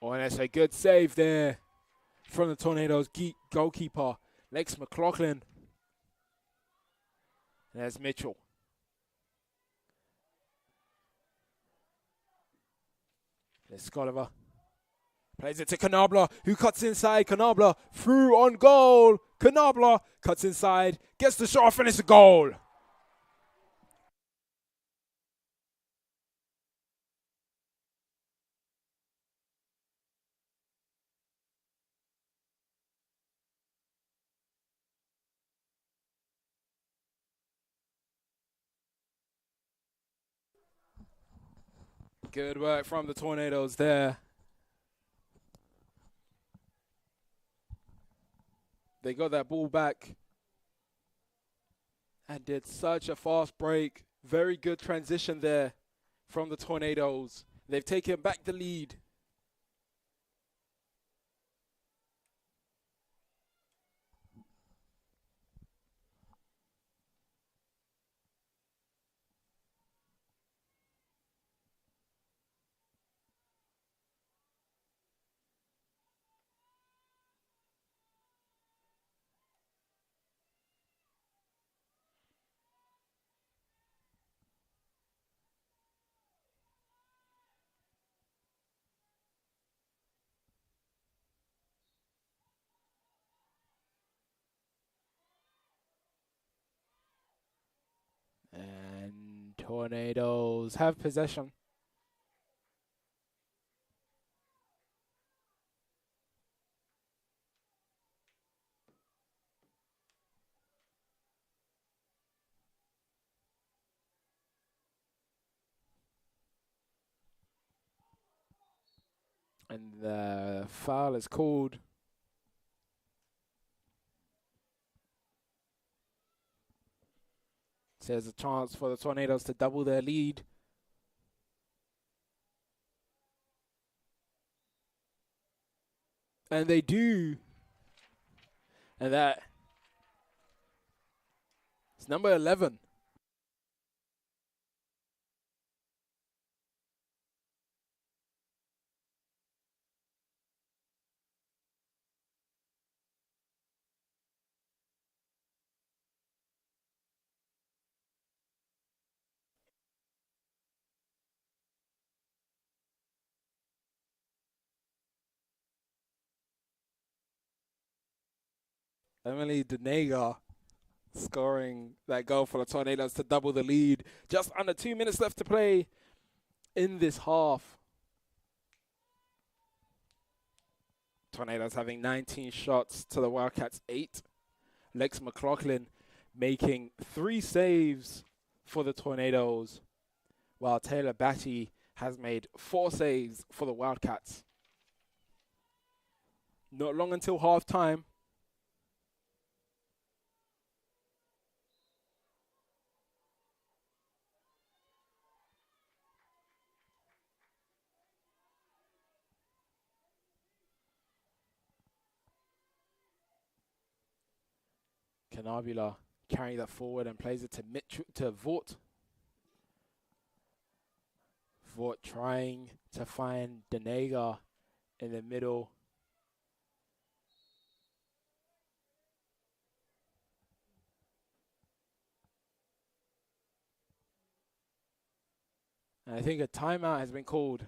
Oh, and that's a good save there from the Tornadoes goalkeeper, Lex McLaughlin. There's Mitchell. There's Scolliver. Plays it to Canabla, who cuts inside. Canabla through on goal. Canabla cuts inside, gets the shot, and it's a goal. Good work from the Tornadoes there. They got that ball back and did such a fast break. Very good transition there from the Tornadoes. They've taken back the lead. And Tornadoes have possession. And the foul is called. So there's a chance for the Tornadoes to double their lead. And they do. And that is number 11. Emily Denega scoring that goal for the Tornadoes to double the lead. Just under 2 minutes left to play in this half. Tornadoes having 19 shots to the Wildcats 8. Lex McLaughlin making 3 saves for the Tornadoes, while Taylor Batty has made 4 saves for the Wildcats. Not long until half time. Canabula carrying that forward and plays it to Vort. Vort trying to find Denega in the middle. And I think a timeout has been called.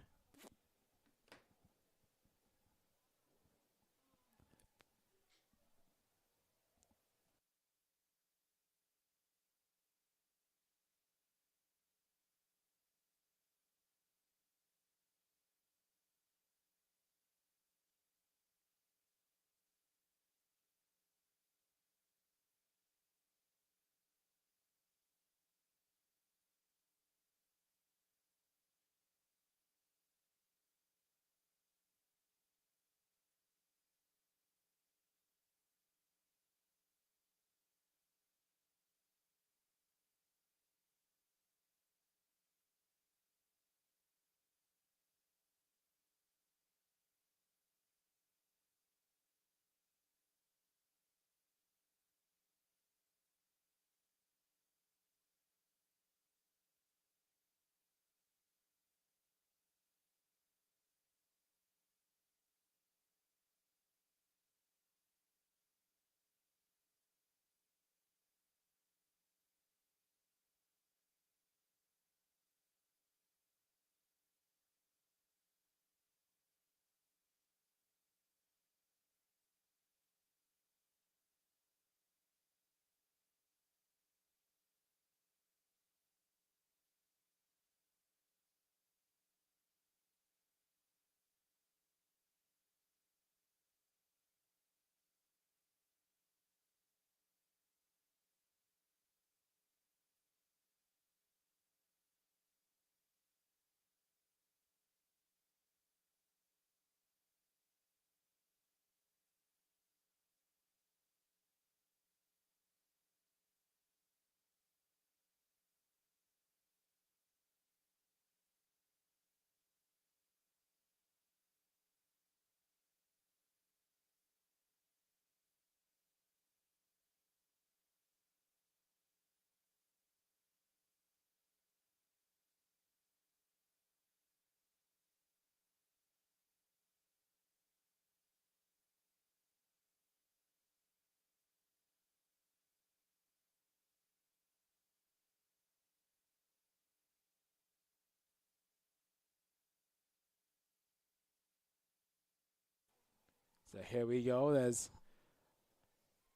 So here we go. There's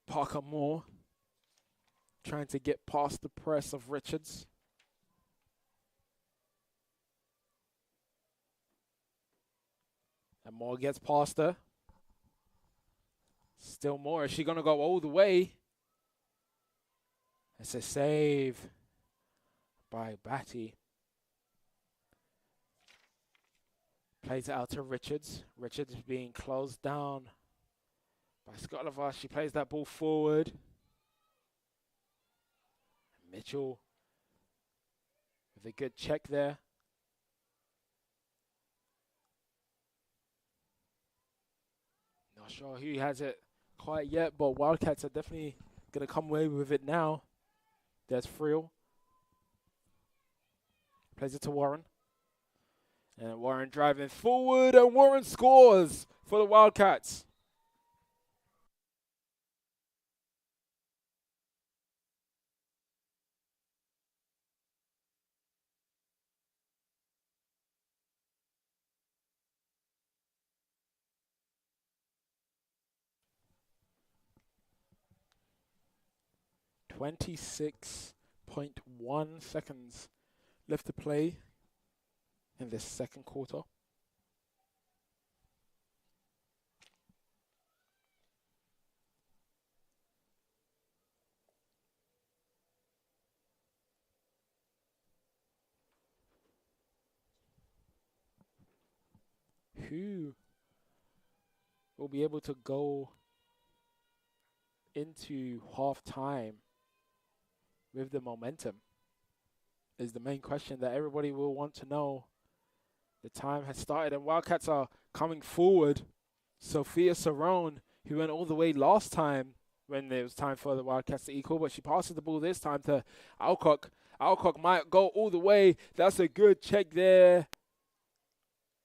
Parker Moore trying to get past the press of Richards. And Moore gets past her. Still Moore. Is she going to go all the way? It's a save by Batty. Plays it out to Richards. Richards being closed down by Scott Lacrosse. She plays that ball forward. Mitchell with a good check there. Not sure who has it quite yet, but Wildcats are definitely going to come away with it now. There's Friel. Plays it to Warren. And Warren driving forward, and Warren scores for the Wildcats. .1 seconds left to play in this second quarter. Who will be able to go into half-time with the momentum is the main question that everybody will want to know. The time has started and Wildcats are coming forward. Sophia Cerrone, who went all the way last time when it was time for the Wildcats to equal, but she passes the ball this time to Alcock. Alcock might go all the way. That's a good check there,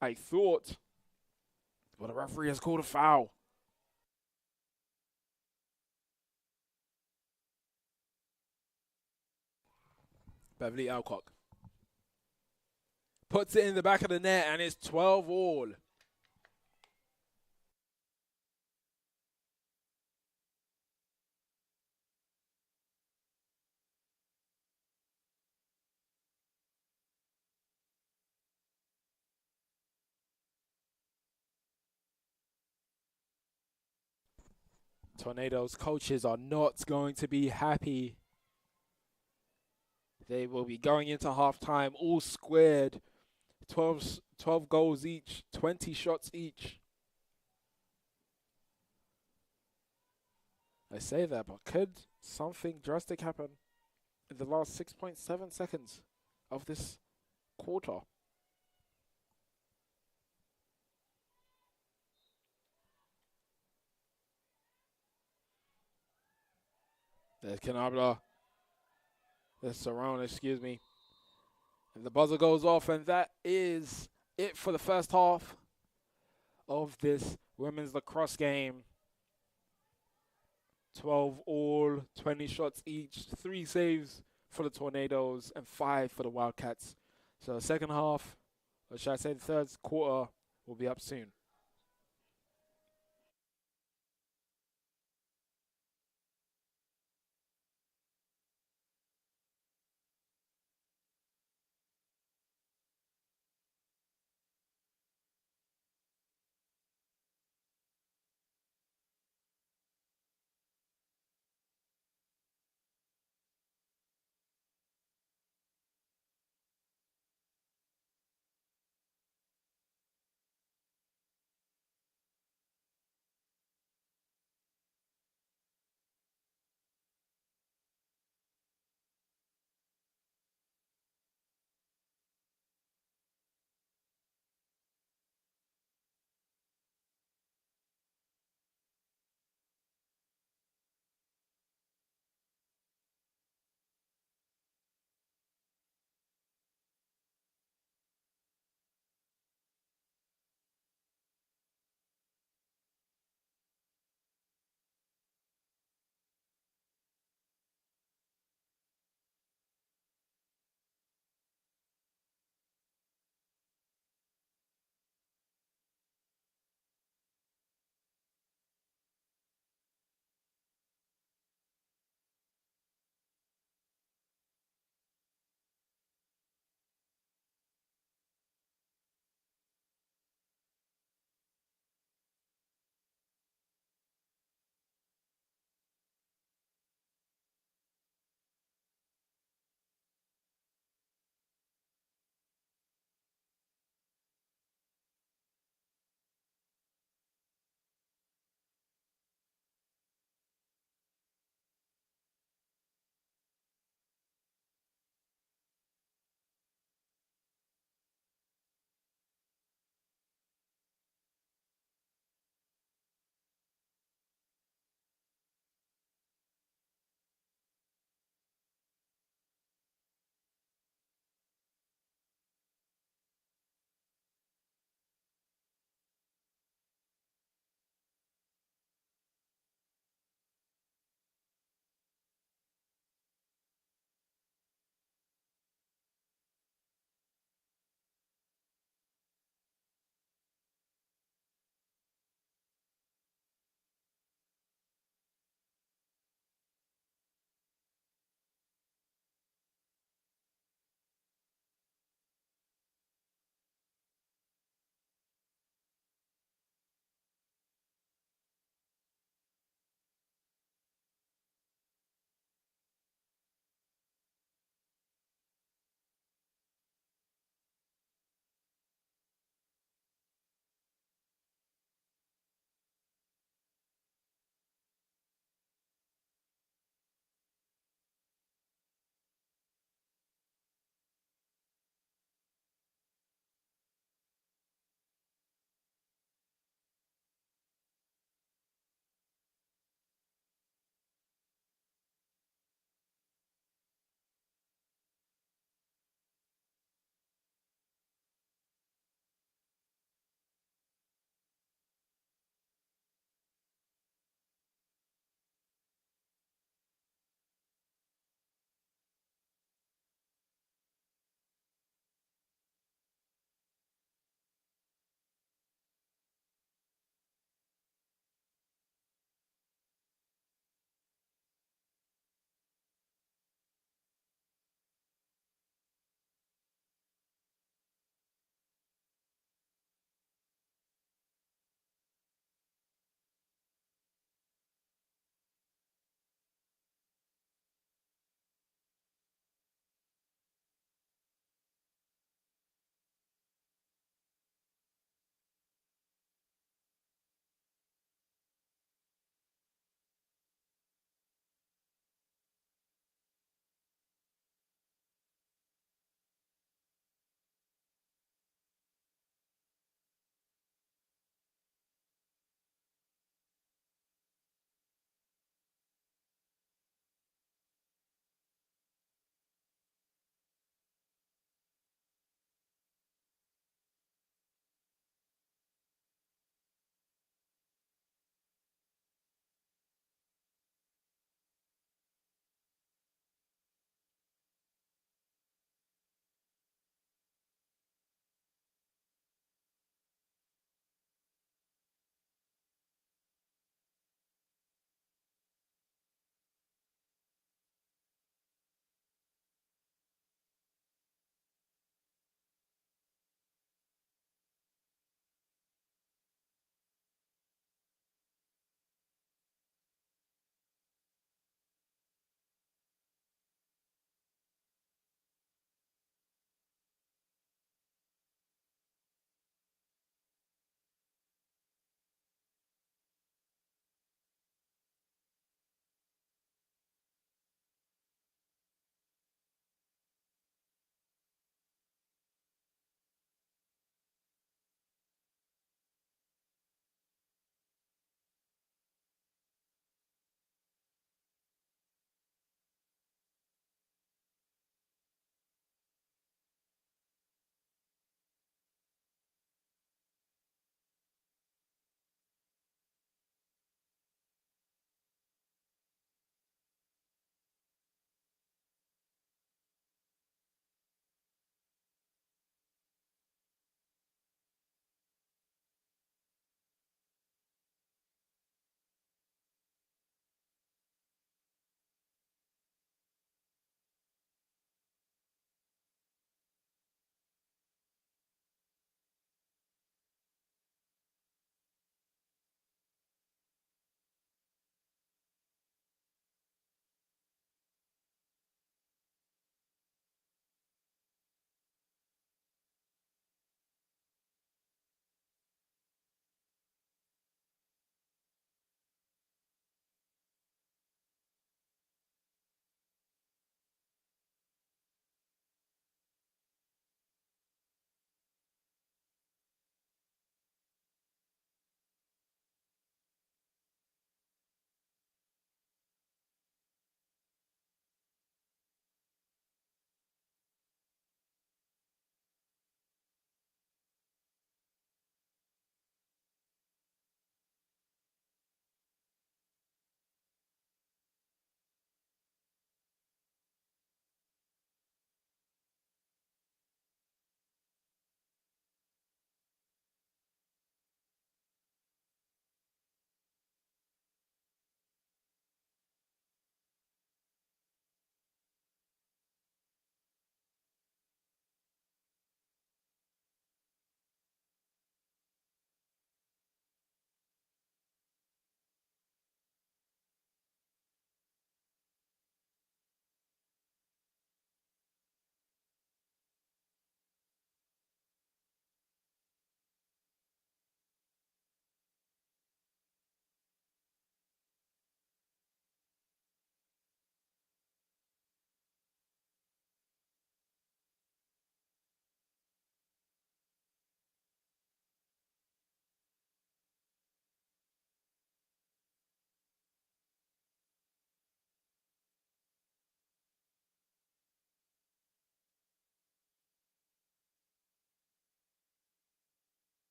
I thought. But the referee has called a foul. Beverly Alcock puts it in the back of the net, and it's 12 all. Tornadoes coaches are not going to be happy. They will be going into halftime all squared. 12 goals each, 20 shots each. I say that, but could something drastic happen in the last 6.7 seconds of this quarter? There's Canabla. There's Cerrone, excuse me. And the buzzer goes off, and that is it for the first half of this women's lacrosse game. 12 all, 20 shots each, 3 saves for the Tornadoes, and 5 for the Wildcats. So the second half, or should I say the third quarter, will be up soon.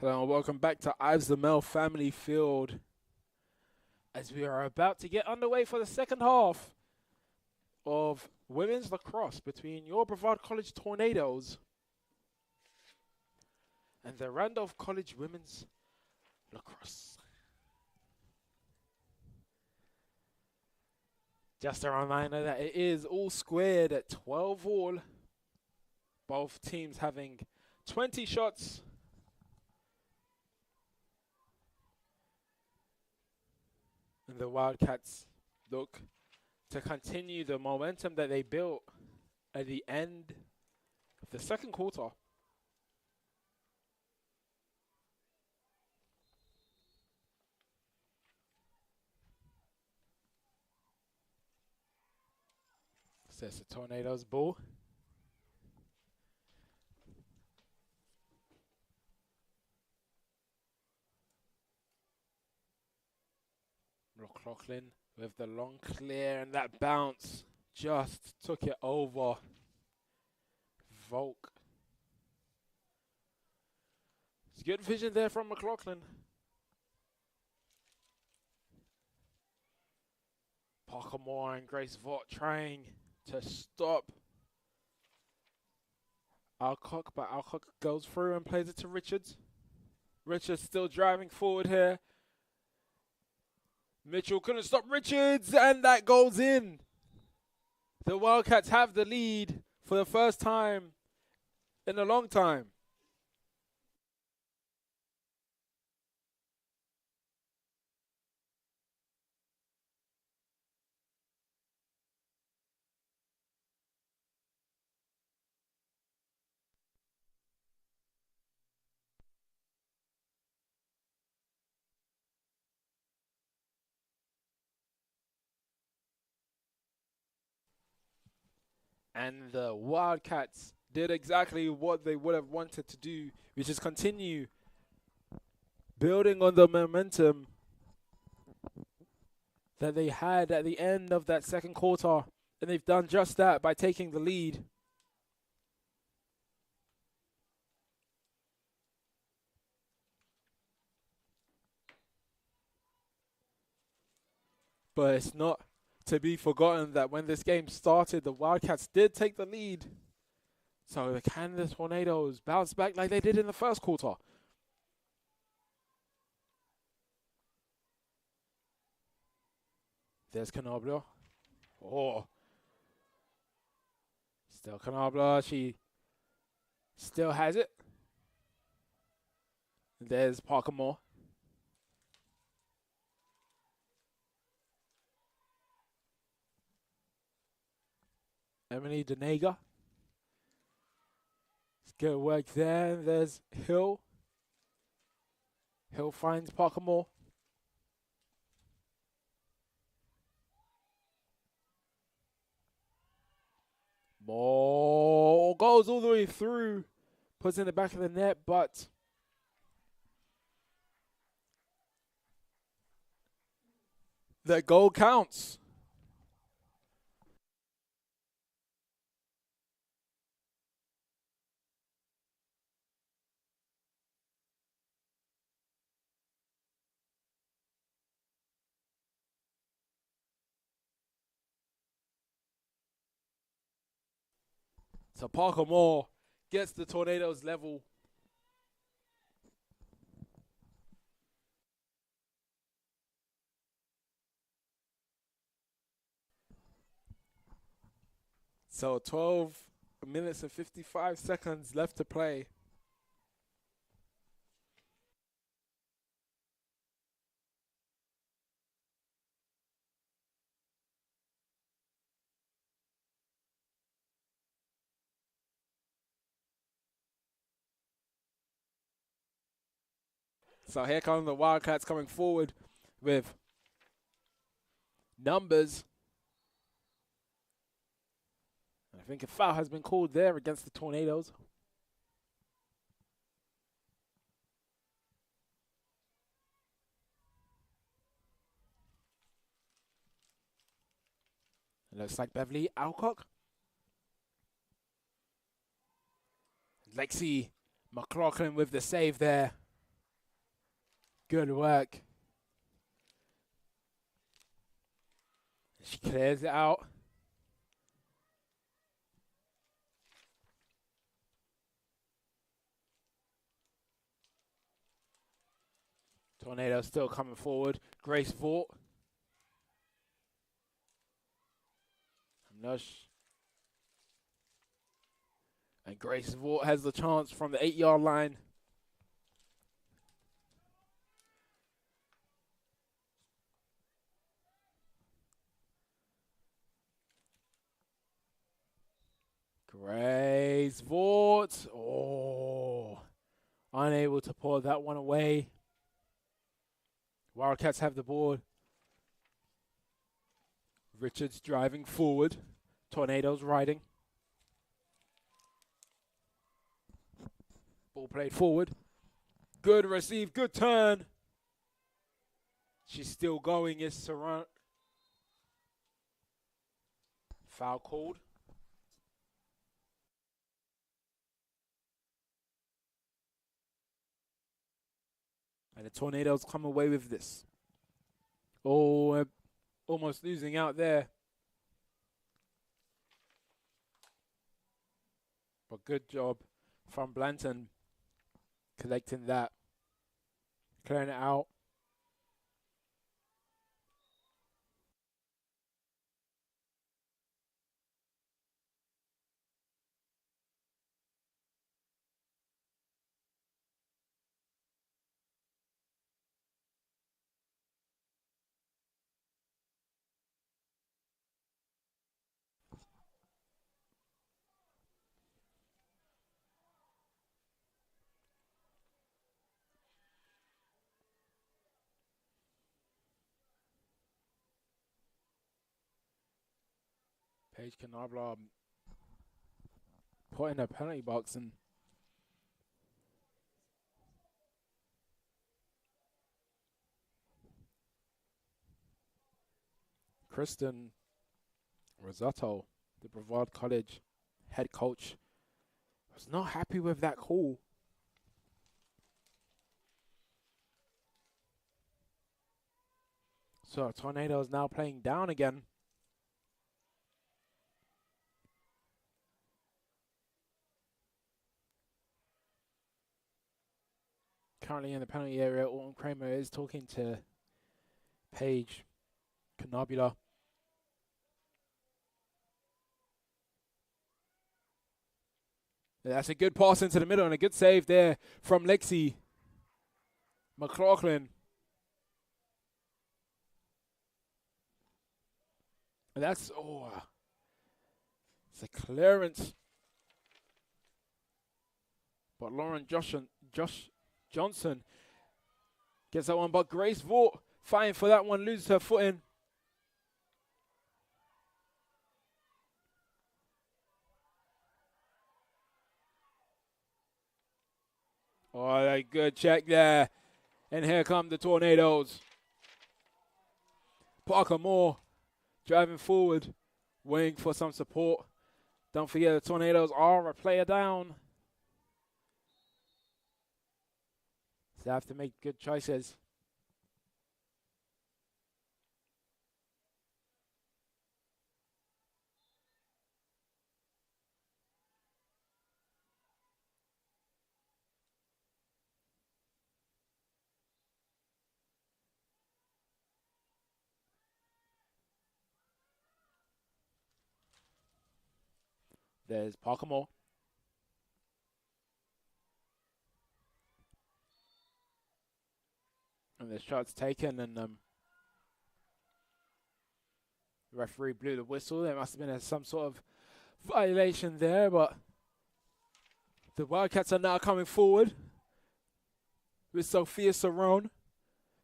Hello and welcome back to Ives the Mel Family Field as we are about to get underway for the second half of women's lacrosse between your Brevard College Tornadoes and the Randolph College Women's Lacrosse. Just a reminder that it is all squared at 12 all, both teams having 20 shots. And the Wildcats look to continue the momentum that they built at the end of the second quarter. So it's the Tornadoes ball. McLaughlin with the long clear, and that bounce just took it over Volk. It's good vision there from McLaughlin. Parker Moore and Grace Vaught trying to stop Alcock, but Alcock goes through and plays it to Richards. Richards still driving forward here. Mitchell couldn't stop Richards, and that goes in. The Wildcats have the lead for the first time in a long time. And the Wildcats did exactly what they would have wanted to do, which is continue building on the momentum that they had at the end of that second quarter. And they've done just that by taking the lead. But it's not to be forgotten that when this game started, the Wildcats did take the lead. So can the Tornadoes bounce back like they did in the first quarter? There's Canabla. Oh. Still Canabla. She still has it. There's Parker Moore. Emily Denega. It's good work there. There's Hill. Hill finds Parker Moore. Moore goes all the way through. Puts in the back of the net, but the goal counts. So Parker Moore gets the Tornadoes level. So 12 minutes and 55 seconds left to play. So here come the Wildcats coming forward with numbers. I think a foul has been called there against the Tornadoes. It looks like Beverly Alcock. Lexi McLaughlin with the save there. Good work. She clears it out. Tornado still coming forward. Grace Vaught. Nush. And Grace Vaught has the chance from the 8-yard line. Grace Vaught. Oh. Unable to pull that one away. Wildcats have the ball. Richards driving forward. Tornadoes riding. Ball played forward. Good receive, good turn. She's still going. Is Saran. Foul called. And the Tornadoes come away with this. Oh, almost losing out there. But good job from Blanton collecting that. Clearing it out. Paige Canabla put in a penalty box, and Kristen Risotto, the Brevard College head coach, was not happy with that call. So Tornadoes now playing down again. Currently in the penalty area, Autumn Kramer is talking to Paige Canabula. That's a good pass into the middle and a good save there from Lexi McLaughlin. And that's, it's a clearance. But Lauren Josh Johnson gets that one, but Grace Vaught fighting for that one, loses her footing. Oh, a good check there. And here come the Tornadoes. Parker Moore driving forward, waiting for some support. Don't forget the Tornadoes are a player down. So they have to make good choices. There's Parker Moore. And the shot's taken, and the referee blew the whistle. There must have been some sort of violation there, but the Wildcats are now coming forward with Sophia Cerrone.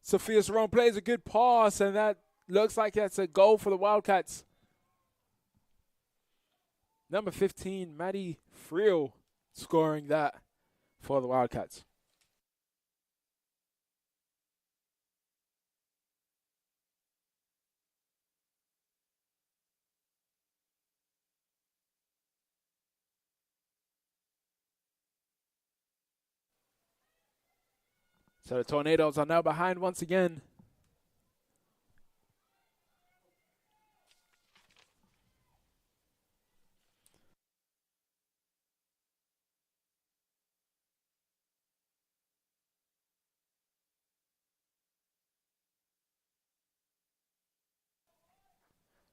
Sophia Cerrone plays a good pass, and that looks like that's a goal for the Wildcats. Number 15, Maddie Friel, scoring that for the Wildcats. So the Tornadoes are now behind once again.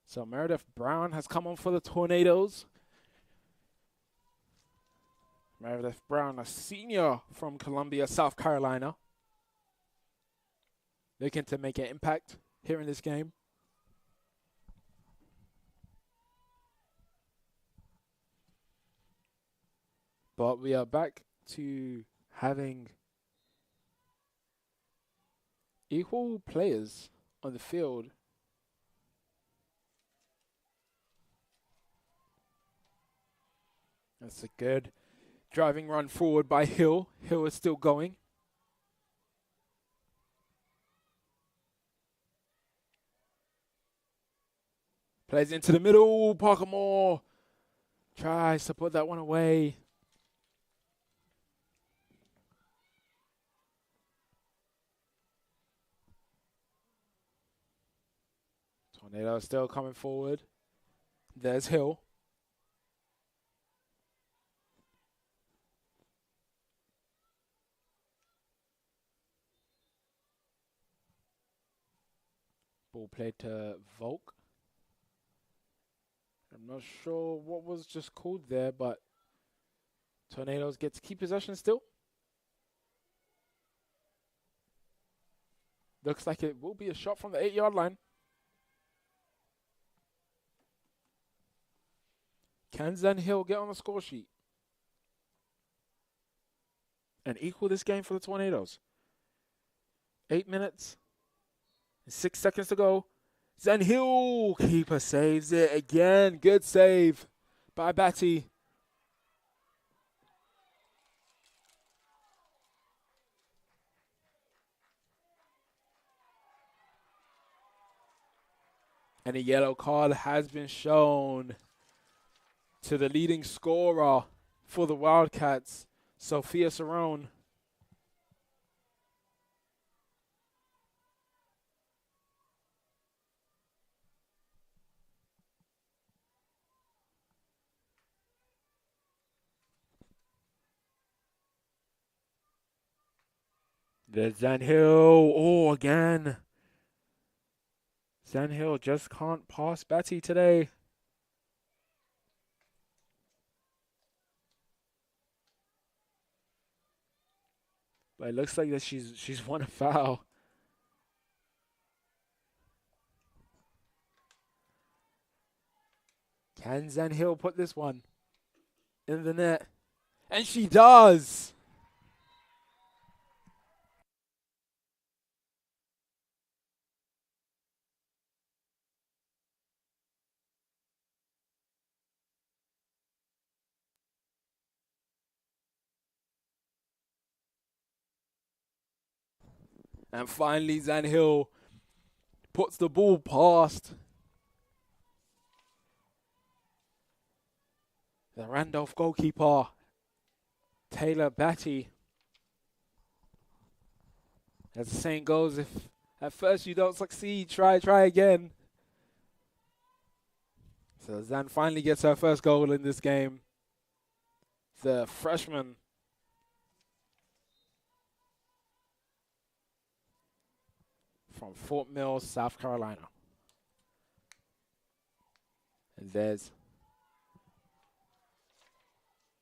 So Meredith Brown has come on for the Tornadoes. Meredith Brown, a senior from Columbia, South Carolina. Looking to make an impact here in this game. But we are back to having equal players on the field. That's a good driving run forward by Hill. Hill is still going. Plays into the middle. Parker Moore tries to put that one away. Tornado still coming forward. There's Hill. Ball played to Volk. I'm not sure what was just called there, but Tornadoes get to keep possession still. Looks like it will be a shot from the 8-yard line. Can Zen Hill get on the score sheet and equal this game for the Tornadoes? 8 minutes and 6 seconds to go. Zen Hill, keeper saves it again. Good save by Batty. And a yellow card has been shown to the leading scorer for the Wildcats, Sophia Cerrone. There's Zen Hill. Oh, again. Zen Hill just can't pass Batty today. But it looks like that she's won a foul. Can Zen Hill put this one in the net? And she does. And finally, Zen Hill puts the ball past the Randolph goalkeeper, Taylor Batty. As the saying goes, if at first you don't succeed, try again. So Zen finally gets her first goal in this game. The freshman from Fort Mill, South Carolina. And there's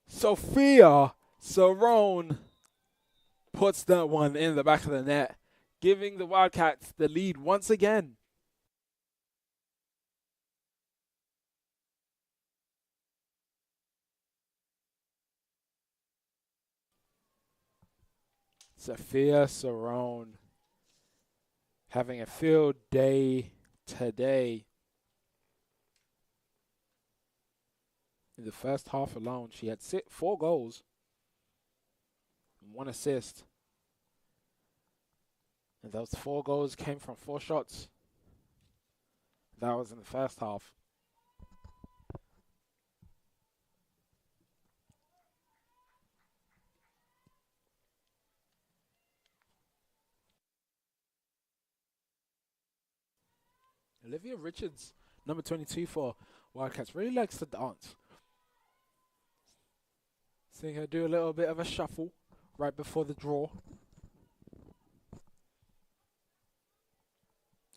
Sophia Cerrone puts that one in the back of the net, giving the Wildcats the lead once again. Sophia Cerrone having a field day today. In the first half alone, she had 4 goals and 1 assist. And those 4 goals came from 4 shots. That was in the first half. Olivia Richards, number 22 for Wildcats, really likes to dance. Seeing her do a little bit of a shuffle right before the draw.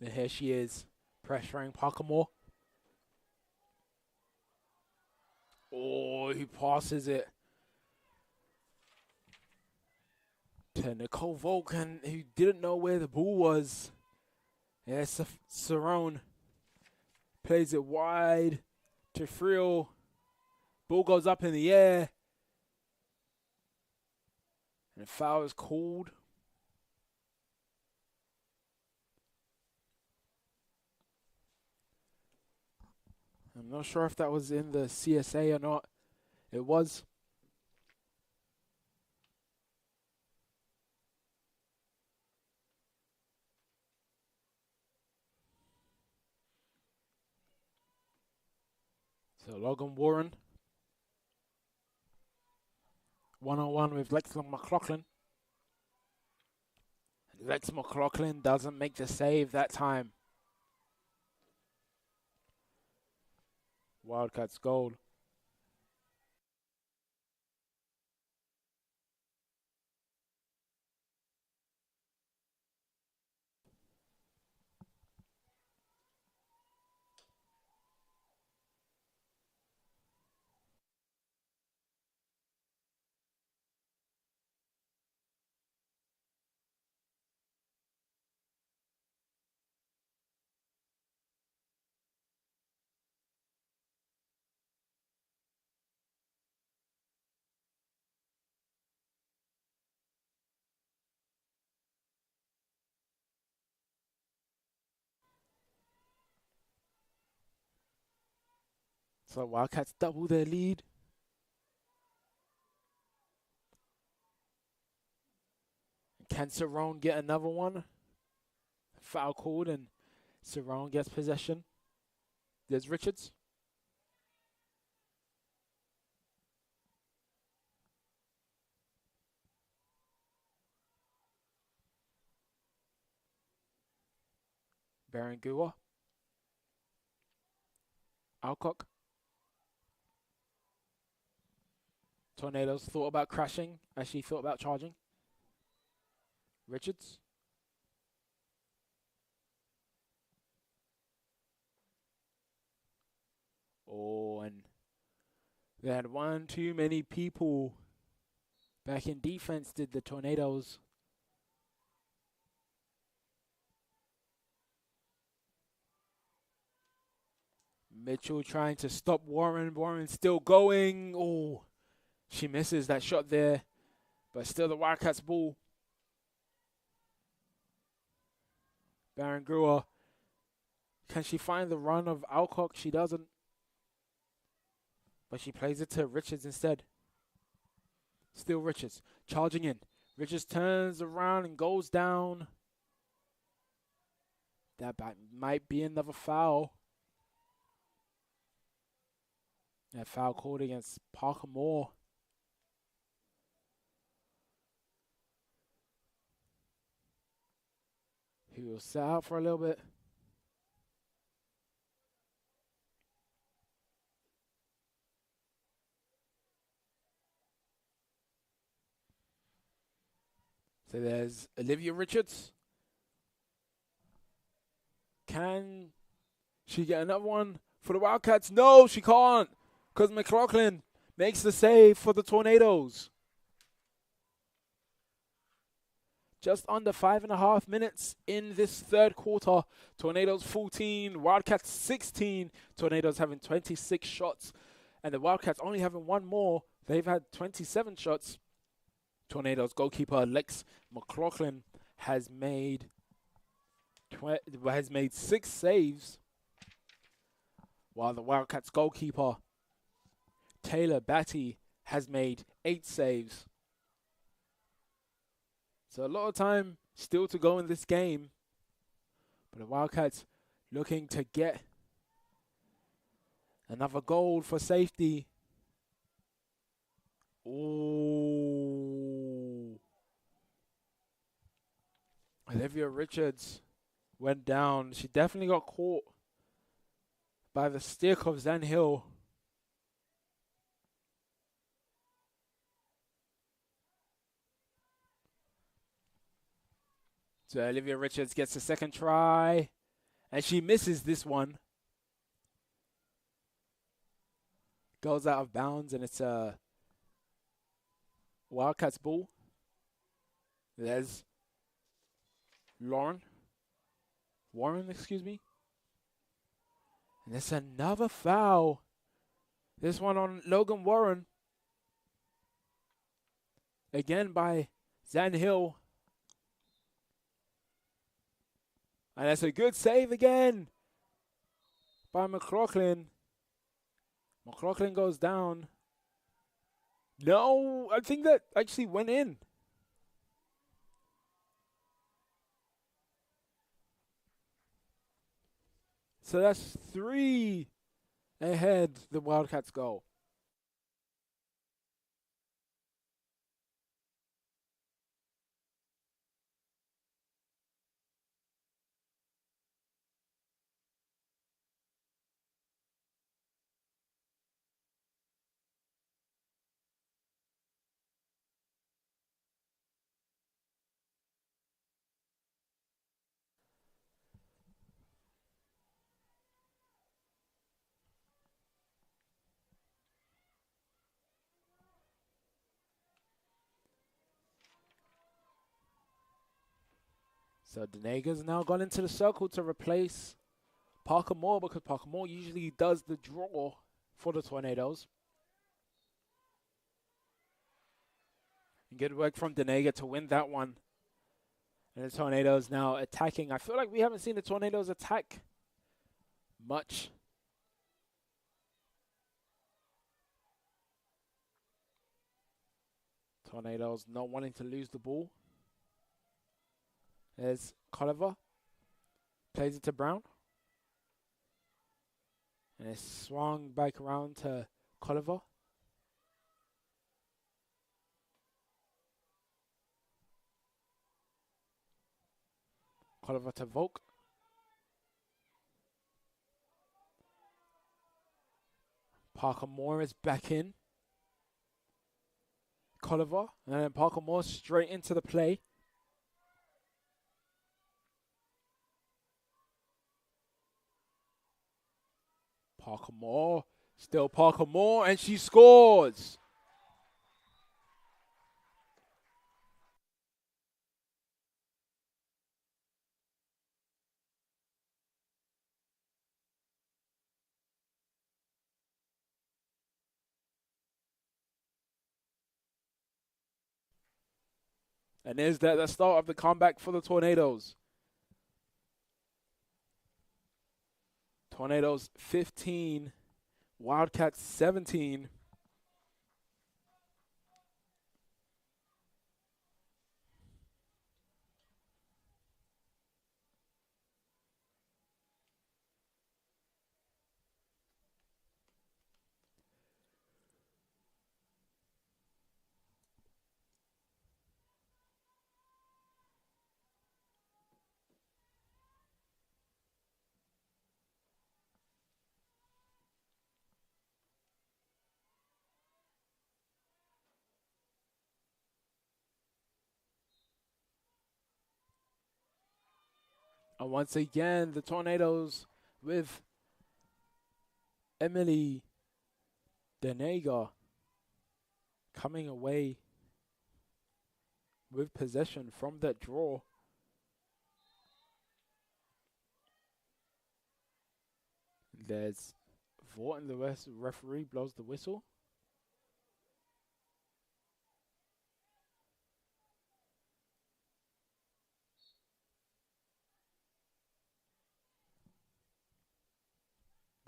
And here she is, pressuring Parker Moore. Oh, he passes it to Nicole Vulcan, who didn't know where the ball was. Yes, Cerrone plays it wide to Friel. Ball goes up in the air. And the foul is called. I'm not sure if that was in the CSA or not. It was. So Logan Warren, 1-on-1 with Lex McLaughlin. Lex McLaughlin doesn't make the save that time. Wildcats goal. So Wildcats double their lead. Can Cerrone get another one? Foul called and Cerrone gets possession. There's Richards. Berengua. Alcock. Tornadoes thought about crashing as she thought about charging. Richards. Oh, and they had one too many people back in defense, did the Tornadoes. Mitchell trying to stop Warren. Warren still going. Oh, she misses that shot there. But still the Wildcats ball. Berengua. Can she find the run of Alcock? She doesn't. But she plays it to Richards instead. Still Richards. Charging in. Richards turns around and goes down. That might be another foul. That foul called against Parker Moore. He will sit out for a little bit. So there's Olivia Richards. Can she get another one for the Wildcats? No, she can't. Because McLaughlin makes the save for the Tornadoes. Just under 5.5 minutes in this third quarter. Tornadoes 14, Wildcats 16. Tornadoes having 26 shots. And the Wildcats only having one more. They've had 27 shots. Tornadoes goalkeeper Lex McLaughlin has made 6 saves. While the Wildcats goalkeeper Taylor Batty has made 8 saves. So a lot of time still to go in this game. But the Wildcats looking to get another goal for safety. Ooh. Olivia Richards went down. She definitely got caught by the stick of Zan Hill. So Olivia Richards gets a second try, and she misses this one. Goes out of bounds, and it's a Wildcats ball. There's Warren, excuse me. And it's another foul. This one on Logan Warren. Again by Zan Hill. And that's a good save again by McLaughlin. McLaughlin goes down. No, I think that actually went in. So that's 3 ahead the Wildcats go. So Denega's now gone into the circle to replace Parker Moore, because Parker Moore usually does the draw for the Tornadoes. Good work from Denega to win that one. And the Tornadoes now attacking. I feel like we haven't seen the Tornadoes attack much. Tornadoes not wanting to lose the ball. There's Colliver. Plays it to Brown. And it's swung back around to Colliver. Colliver to Volk. Parker Moore is back in. Colliver. And then Parker Moore straight into the play. Parker Moore. Still Parker Moore. And she scores. And there's the start of the comeback for the Tornadoes. Tornadoes 15, Wildcats 17. And once again, the Tornadoes with Emily Denega coming away with possession from that draw. There's Vaughton, the referee, blows the whistle.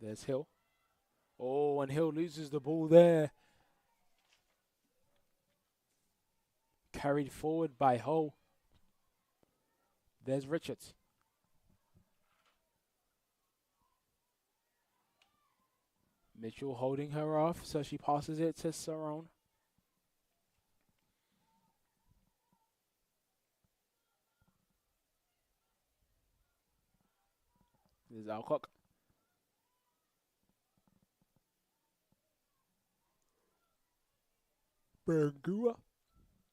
There's Hill. Oh, and Hill loses the ball there. Carried forward by Ho. There's Richards. Mitchell holding her off, so she passes it to Cerrone. There's Alcock. Bergua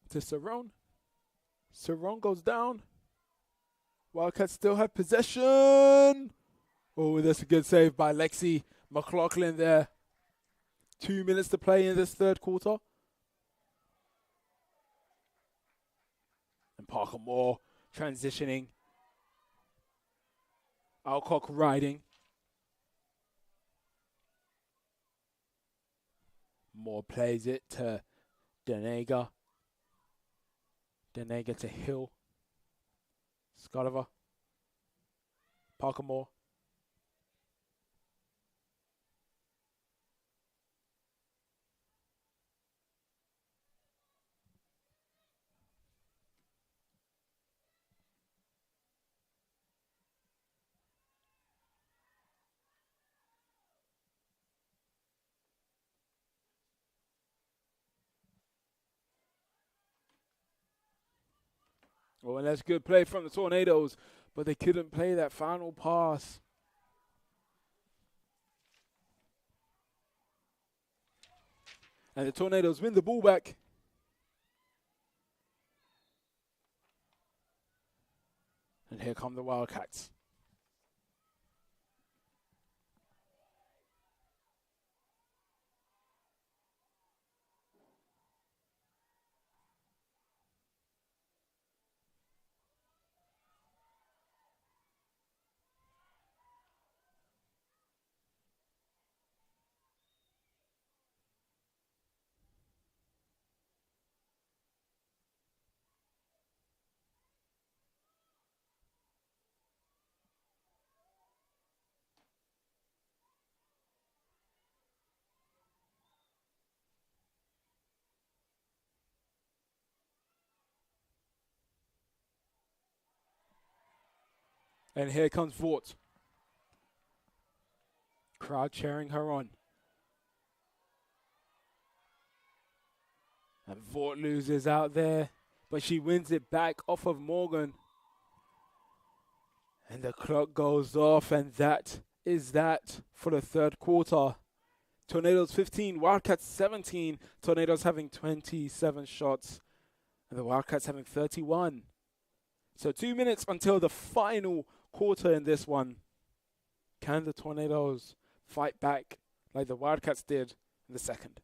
to Cerrone. Cerrone goes down. Wildcats still have possession. Oh, that's a good save by Lexi McLaughlin there. 2 minutes to play in this third quarter. And Parker Moore transitioning. Alcock riding. Moore plays it to Denega. Denega to Hill. Sculliver. Parker Moore. Oh, and that's good play from the Tornadoes, but they couldn't play that final pass. And the Tornadoes win the ball back. And here come the Wildcats. And here comes Vort. Crowd cheering her on. And Vort loses out there, but she wins it back off of Morgan. And the clock goes off, and that is that for the third quarter. Tornadoes 15, Wildcats 17. Tornadoes having 27 shots, and the Wildcats having 31. So 2 minutes until the final quarter in this one. Can the Tornadoes fight back like the Wildcats did in the second?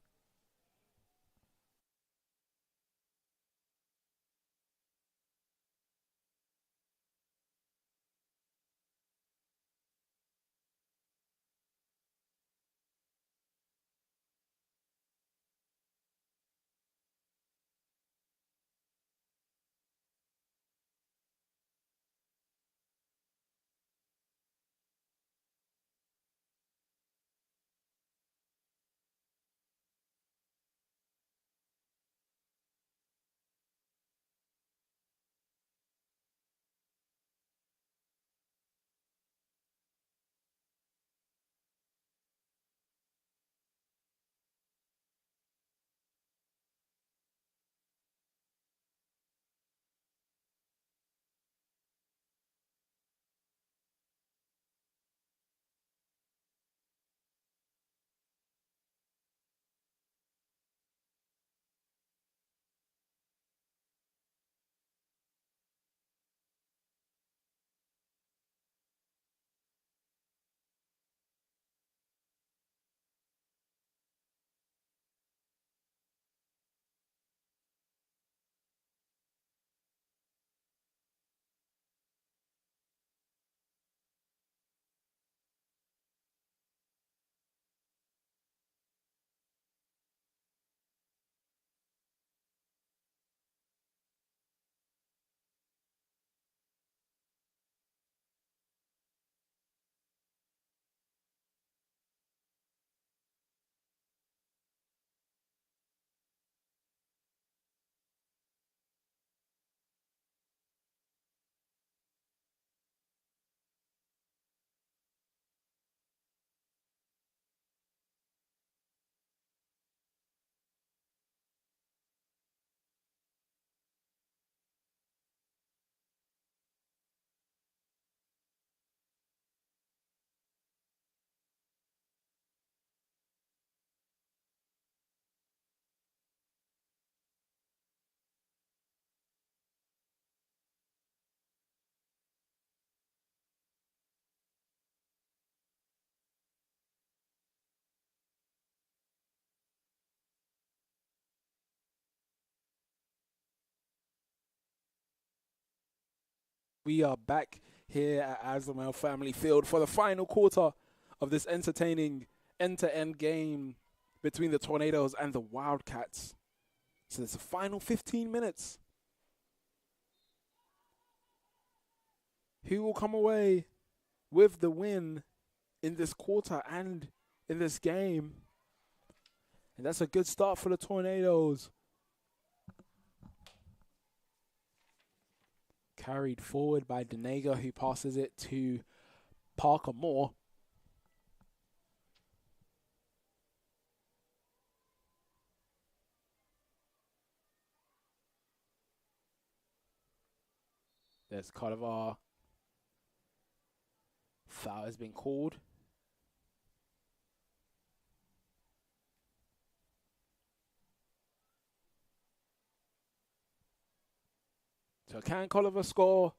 We are back here at Azamel Family Field for the final quarter of this entertaining end-to-end game between the Tornadoes and the Wildcats. So it's the final 15 minutes. Who will come away with the win in this quarter and in this game? And that's a good start for the Tornadoes. Carried forward by Denega, who passes it to Parker Moore. There's Colivar. Foul has been called. So can Colivar score?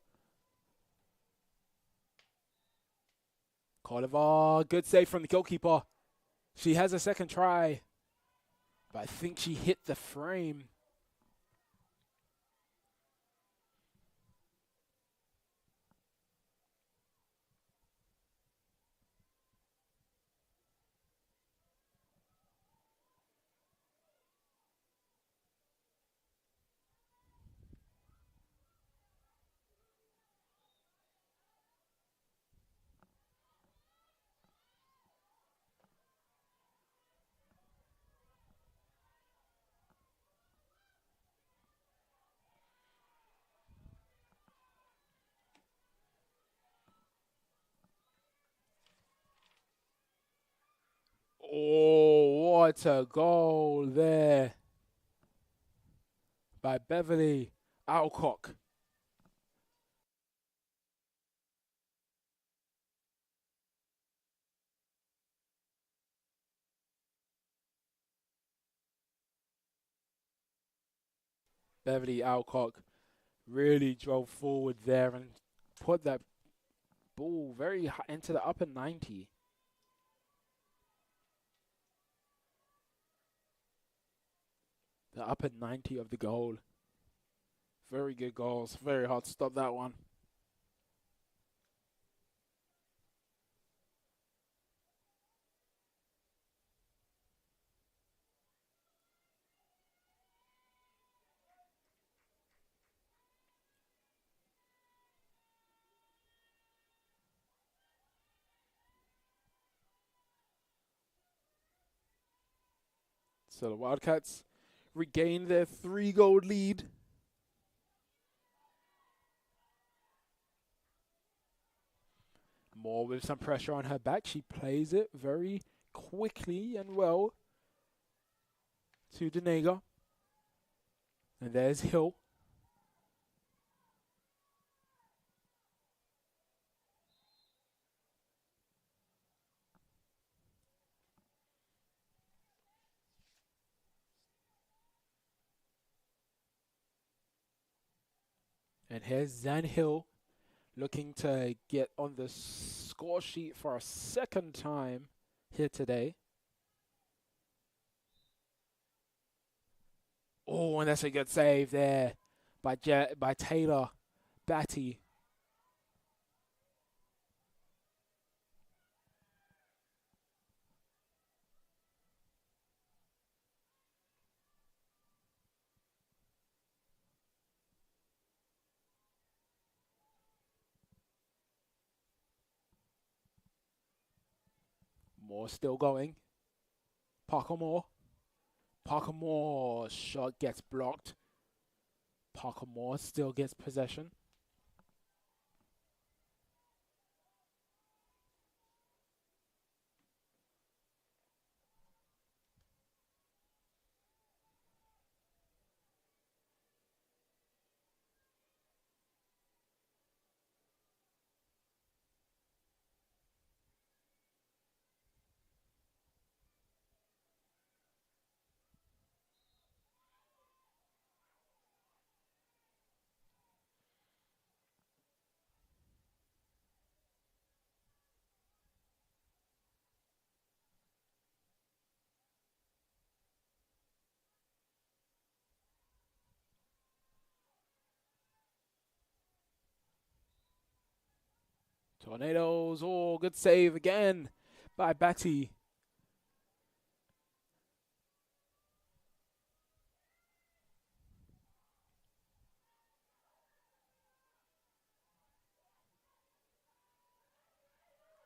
Colivar, good save from the goalkeeper. She has a second try, but I think she hit the frame. Oh, what a goal there by Beverly Alcock. Beverly Alcock really drove forward there and put that ball very high into the upper 90. The upper 90 of the goal. Very good goals. Very hard to stop that one. So the Wildcats regain their 3-goal lead. Moore with some pressure on her back. She plays it very quickly and well to Denega. And there's Hill. And here's Zan Hill looking to get on the score sheet for a second time here today. Oh, and that's a good save there by Taylor Batty. Moore still going. Parker Moore. Parker Moore's shot gets blocked. Parker Moore still gets possession. Tornadoes. Oh, good save again by Batty.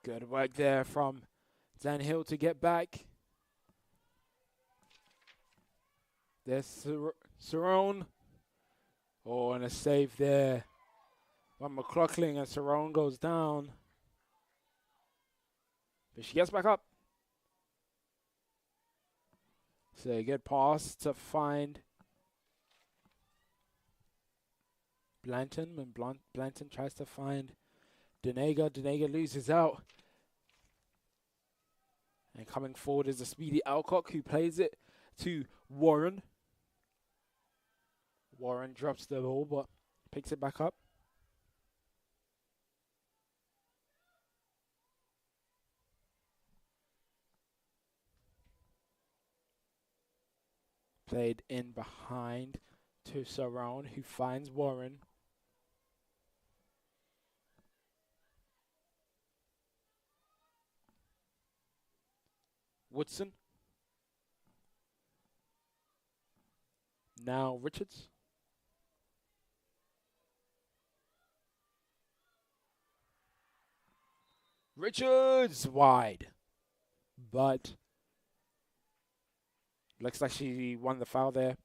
Good work there from Dan Hill to get back. There's Cerrone. Oh, and a save there by McLaughlin, and Cerrone goes down. But she gets back up. So a good pass to find Blanton, and Blanton tries to find Denega. Denega loses out. And coming forward is the speedy Alcock, who plays it to Warren. Warren drops the ball, but picks it back up. Played in behind to Cerrone, who finds Warren. Woodson. Now Richards. Richards wide. But looks like she won the foul there.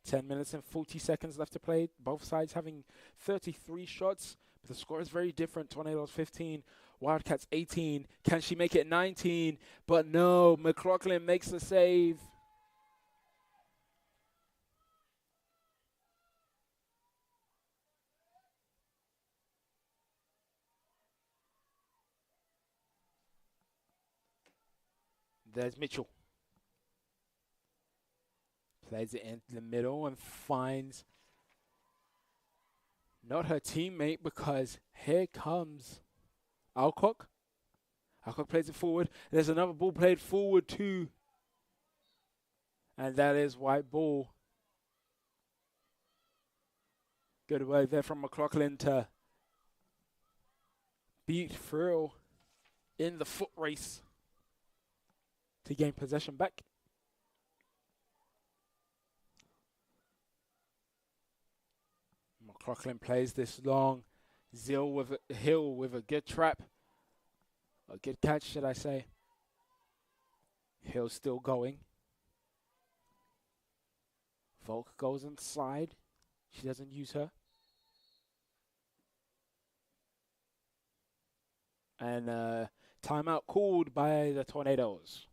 Ten minutes and 40 seconds left to play. Both sides having 33 shots. But the score is very different. Tornadoes 15, Wildcats 18. Can she make it 19? But no, McLaughlin makes the save. There's Mitchell. Plays it into the middle and finds not her teammate, because here comes Alcock. Alcock plays it forward. There's another ball played forward too. And that is white ball. Good work there from McLaughlin to beat Frill in the foot race to gain possession back. McLaughlin plays this long. Hill with a good trap. A good catch, should I say. Hill still going. Volk goes inside. She doesn't use her. And timeout called by the Tornadoes.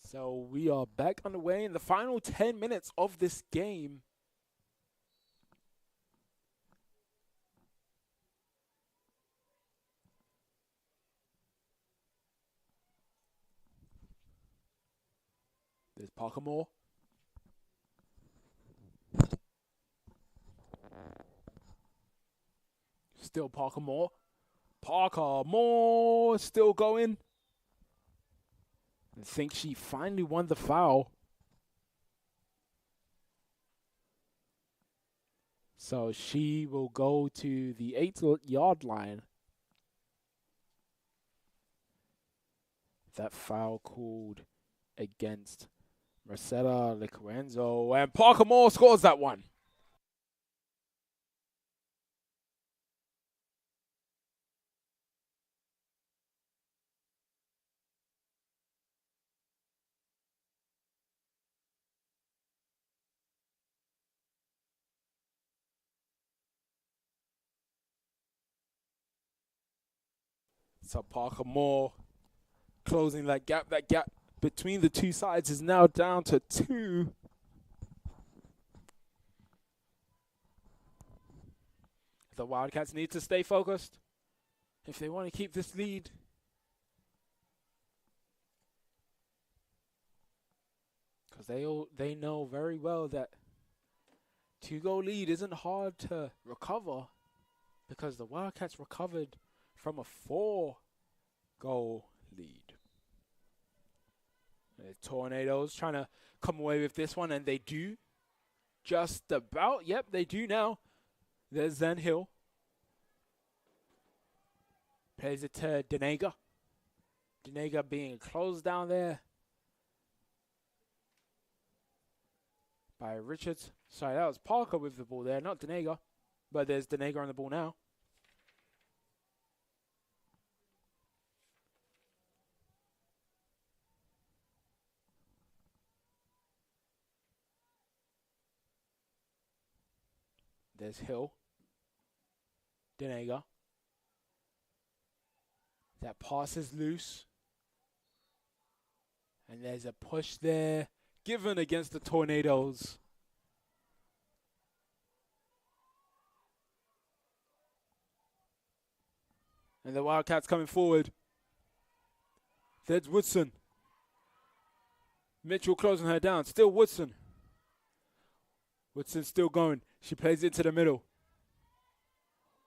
So we are back underway in the final 10 minutes of this game. There's Parker Moore. Still Parker Moore. Parker Moore still going. I think she finally won the foul. So she will go to the 8-yard line. That foul called against Marcella Liquenzo. And Parker Moore scores that one. So Parker Moore closing that gap. That gap between the two sides is now down to 2. The Wildcats need to stay focused if they want to keep this lead. Because they know very well that 2-goal lead isn't hard to recover, because the Wildcats recovered from a 4-goal lead. The Tornadoes trying to come away with this one, and they do. Just about. Yep, they do now. There's Zen Hill. Plays it to Denega. Denega being closed down there by Richards. Sorry, that was Parker with the ball there, not Denega. But there's Denega on the ball now. There's Hill. Denega. That pass is loose. And there's a push there given against the Tornadoes. And the Wildcats coming forward. There's Woodson. Mitchell closing her down. Still Woodson. Woodson still going. She plays it to the middle.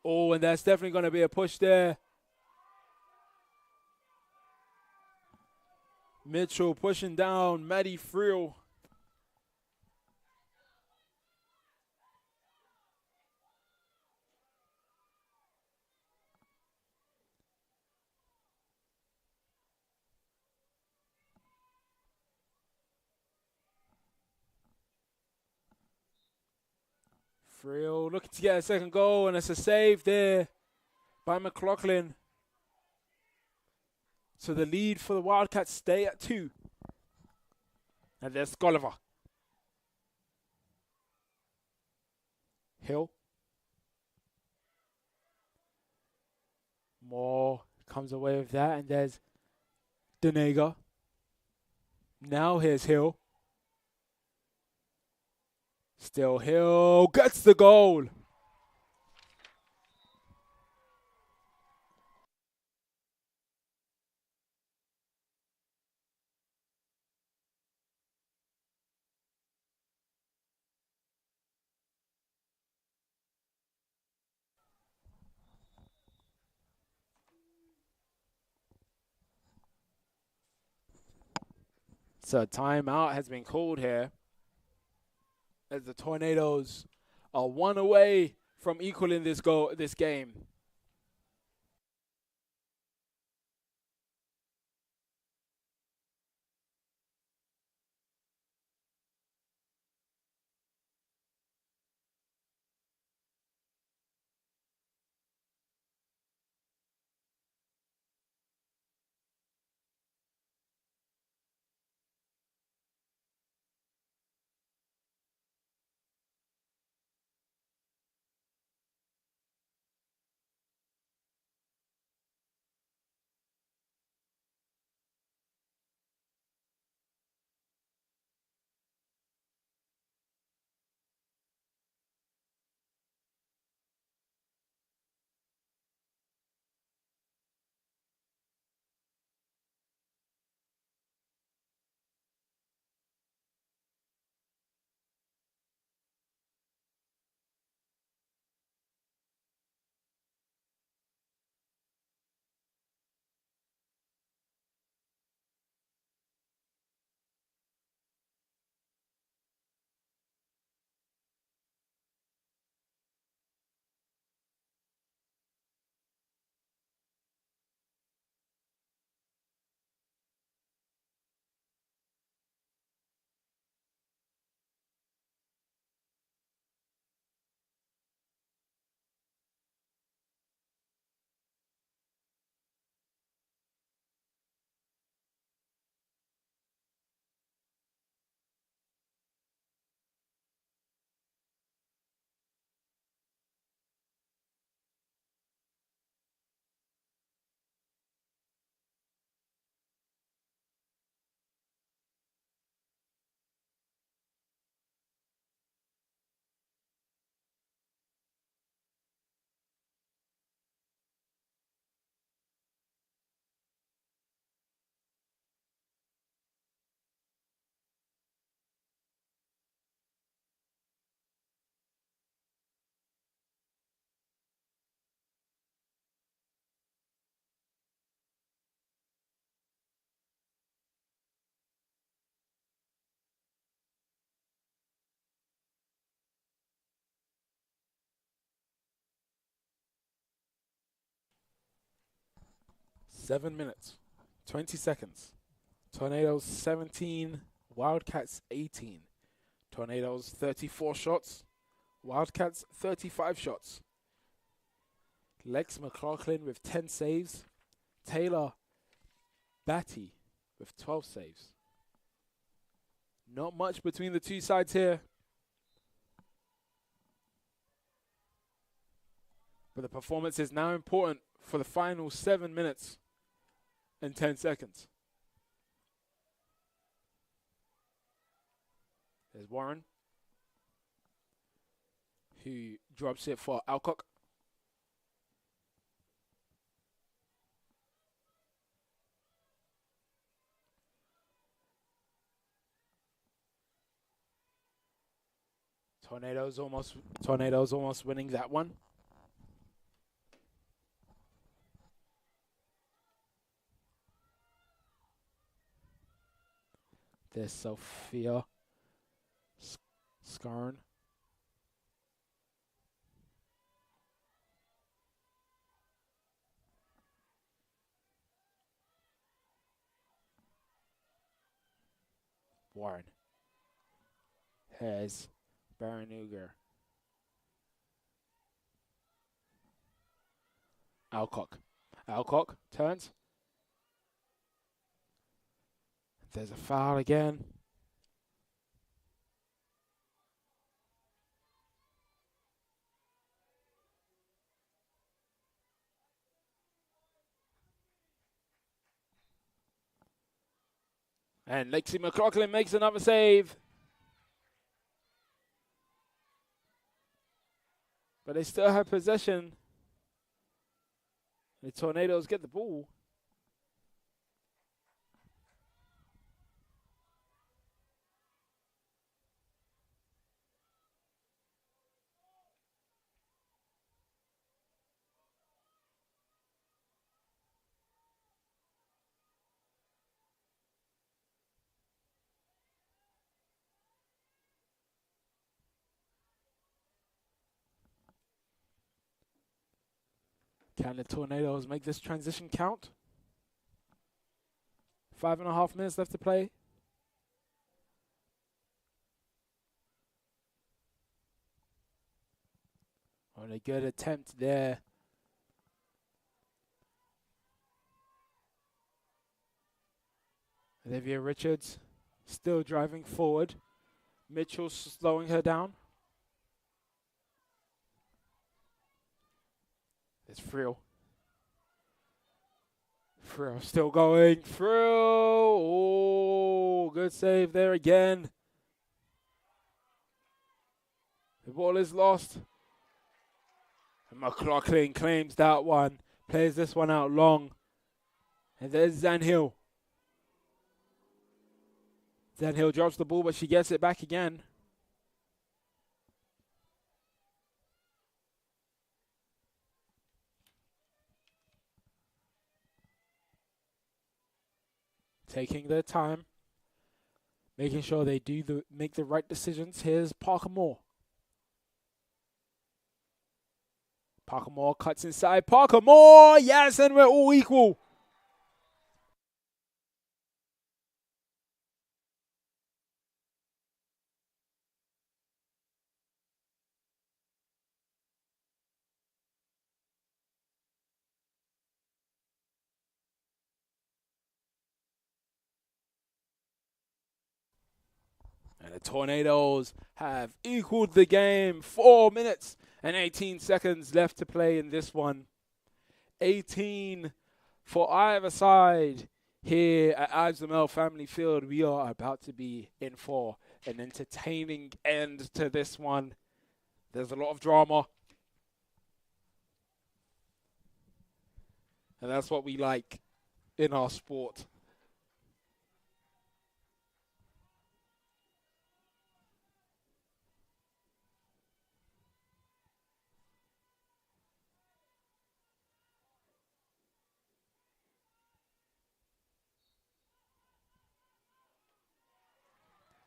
Oh, and that's definitely going to be a push there. Mitchell pushing down Maddie Friel. Friel looking to get a second goal, and it's a save there by McLaughlin. So the lead for the Wildcats stay at 2. And there's Skolova. Hill. Moore comes away with that, and there's Denega. Now here's Hill. Still Hill gets the goal. So timeout has been called here, as the Tornadoes are 1 away from equaling this game. 7 minutes, 20 seconds. Tornadoes 17, Wildcats 18. Tornadoes 34 shots, Wildcats 35 shots. Lex McLaughlin with 10 saves. Taylor Batty with 12 saves. Not much between the two sides here. But the performance is now important for the final 7 minutes and 10 seconds. There's Warren, who drops it for Alcock. Tornadoes almost winning that one. There's Sophia Scarn. Warren. Has Baranuger. Alcock. Alcock turns. There's a foul again. And Lexi McLaughlin makes another save. But they still have possession. The Tornadoes get the ball. Can the Tornadoes make this transition count? 5.5 minutes left to play. Oh, a good attempt there. Olivia Richards still driving forward. Mitchell slowing her down. It's Frill. Frill still going. Frill. Oh, good save there again. The ball is lost. And McLaughlin claims that one. Plays this one out long. And there's Zanhill. Zanhill drops the ball, but she gets it back again. Taking their time, making sure they make the right decisions. Here's Parker Moore. Parker Moore cuts inside. Parker Moore, yes, and we're all equal. And the Tornadoes have equaled the game. 4 minutes and 18 seconds left to play in this one. 18 for either side here at Ives Lamel Family Field. We are about to be in for an entertaining end to this one. There's a lot of drama. And that's what we like in our sport.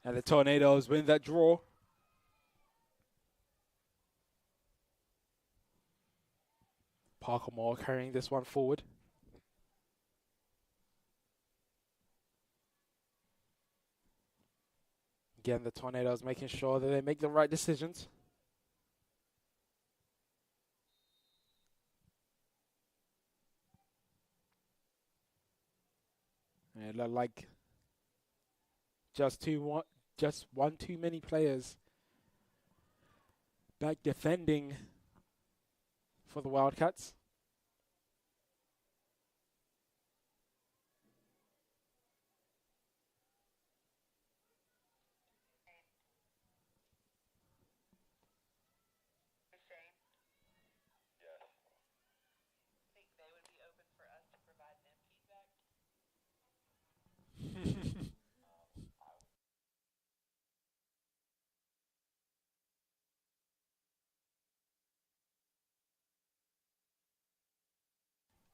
And the Tornadoes win that draw. Parker Moore carrying this one forward. Again, the Tornadoes making sure that they make the right decisions. And it looked like just one too many players back defending for the Wildcats.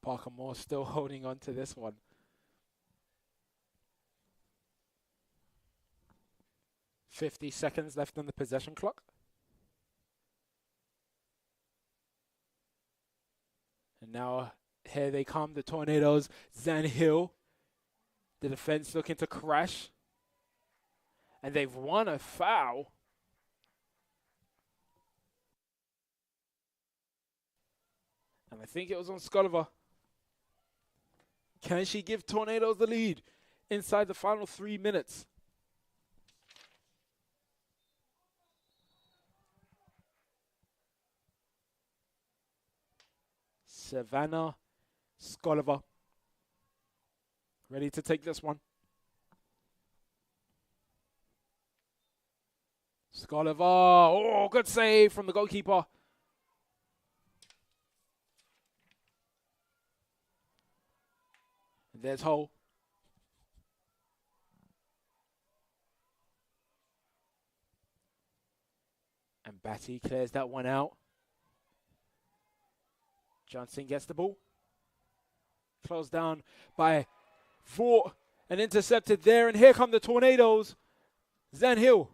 Parker Moore still holding on to this one. .50 seconds left on the possession clock. And now here they come, the Tornadoes. Zan Hill, the defense looking to crash. And they've won a foul. And I think it was on Sculliver. Can she give Tornadoes the lead inside the final 3 minutes? Savannah Sculliver ready to take this one. Sculliver, oh, good save from the goalkeeper. And there's Hull. And Batty clears that one out. Johnson gets the ball. Closed down by Vaught and intercepted there. And here come the Tornadoes. Zan Hill.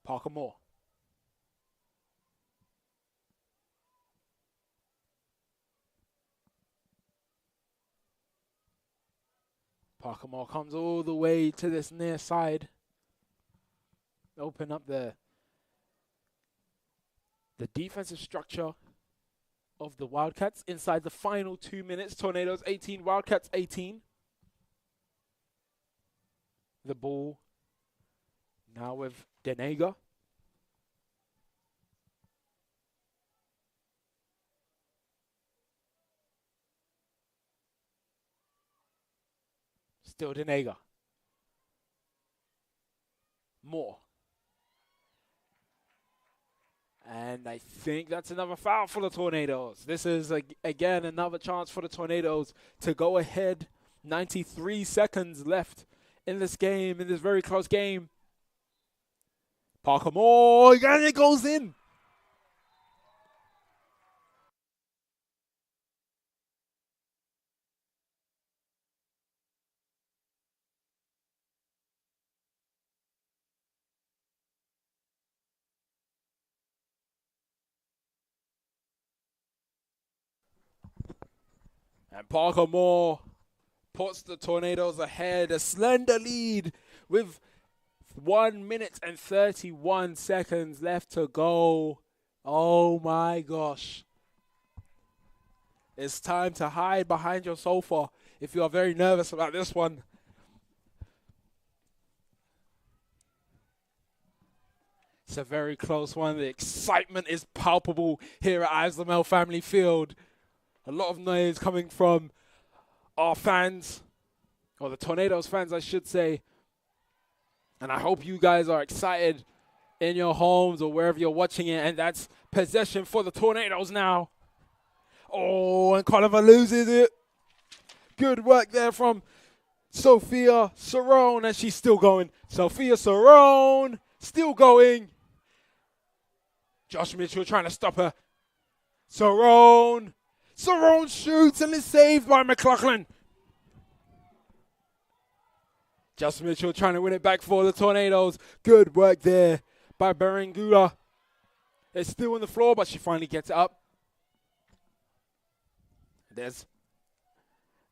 Parker Moore. Parker Moore comes all the way to this near side. Open up the defensive structure of the Wildcats inside the final 2 minutes. Tornadoes 18, Wildcats 18. The ball now with Denega. Still Denega. Moore. And I think that's another foul for the Tornadoes. This is, again, another chance for the Tornadoes to go ahead. 93 seconds left in this game, in this very close game. Parker Moore, and it goes in. And Parker Moore puts the Tornadoes ahead, a slender lead with 1 minute and 31 seconds left to go. Oh my gosh. It's time to hide behind your sofa if you are very nervous about this one. It's a very close one. The excitement is palpable here at Islamel Family Field. A lot of noise coming from our fans, or the Tornadoes fans, I should say. And I hope you guys are excited in your homes or wherever you're watching it. And that's possession for the Tornadoes now. Oh, and Colliver loses it. Good work there from Sophia Cerrone, and she's still going. Sophia Cerrone, still going. Josh Mitchell trying to stop her. Cerrone shoots and is saved by McLaughlin. Josh Mitchell trying to win it back for the Tornadoes. Good work there by Berengula. It's still on the floor, but she finally gets it up. There's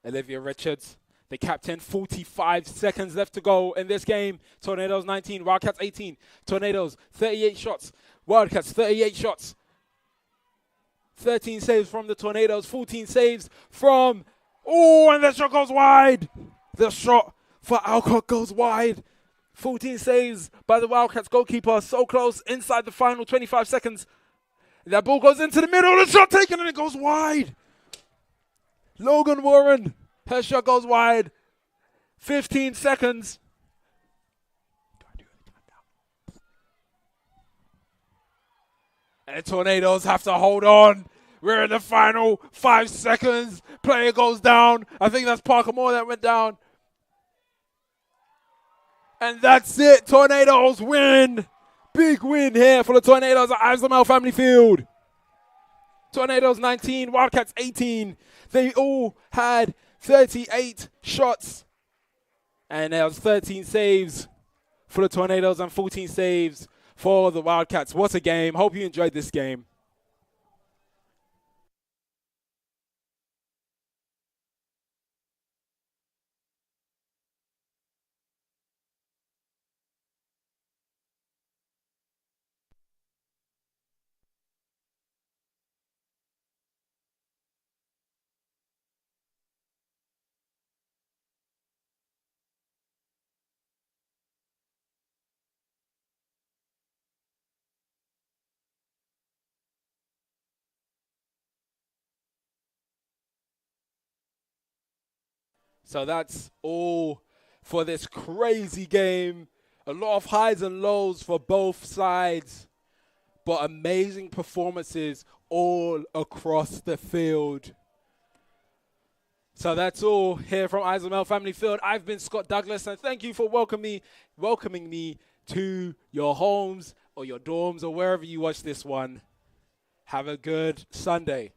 Olivia Richards, the captain. 45 seconds left to go in this game. Tornadoes 19, Wildcats 18. Tornadoes 38 shots. Wildcats 38 shots. 13 saves from the Tornadoes, 14 saves from... Oh, and the shot goes wide. The shot for Alcott goes wide. 14 saves by the Wildcats goalkeeper. So close, inside the final 25 seconds. That ball goes into the middle. The shot taken and it goes wide. Logan Warren, her shot goes wide. 15 seconds. And the Tornadoes have to hold on. We're in the final 5 seconds. Player goes down. I think that's Parker Moore that went down. And that's it. Tornadoes win. Big win here for the Tornadoes at Islamel Family Field. Tornadoes 19, Wildcats 18. They all had 38 shots. And there was 13 saves for the Tornadoes and 14 saves for the Wildcats. What a game. Hope you enjoyed this game. So that's all for this crazy game. A lot of highs and lows for both sides, but amazing performances all across the field. So that's all here from Islamel Family Field. I've been Scott Douglas, and thank you for welcoming me to your homes or your dorms or wherever you watch this one. Have a good Sunday.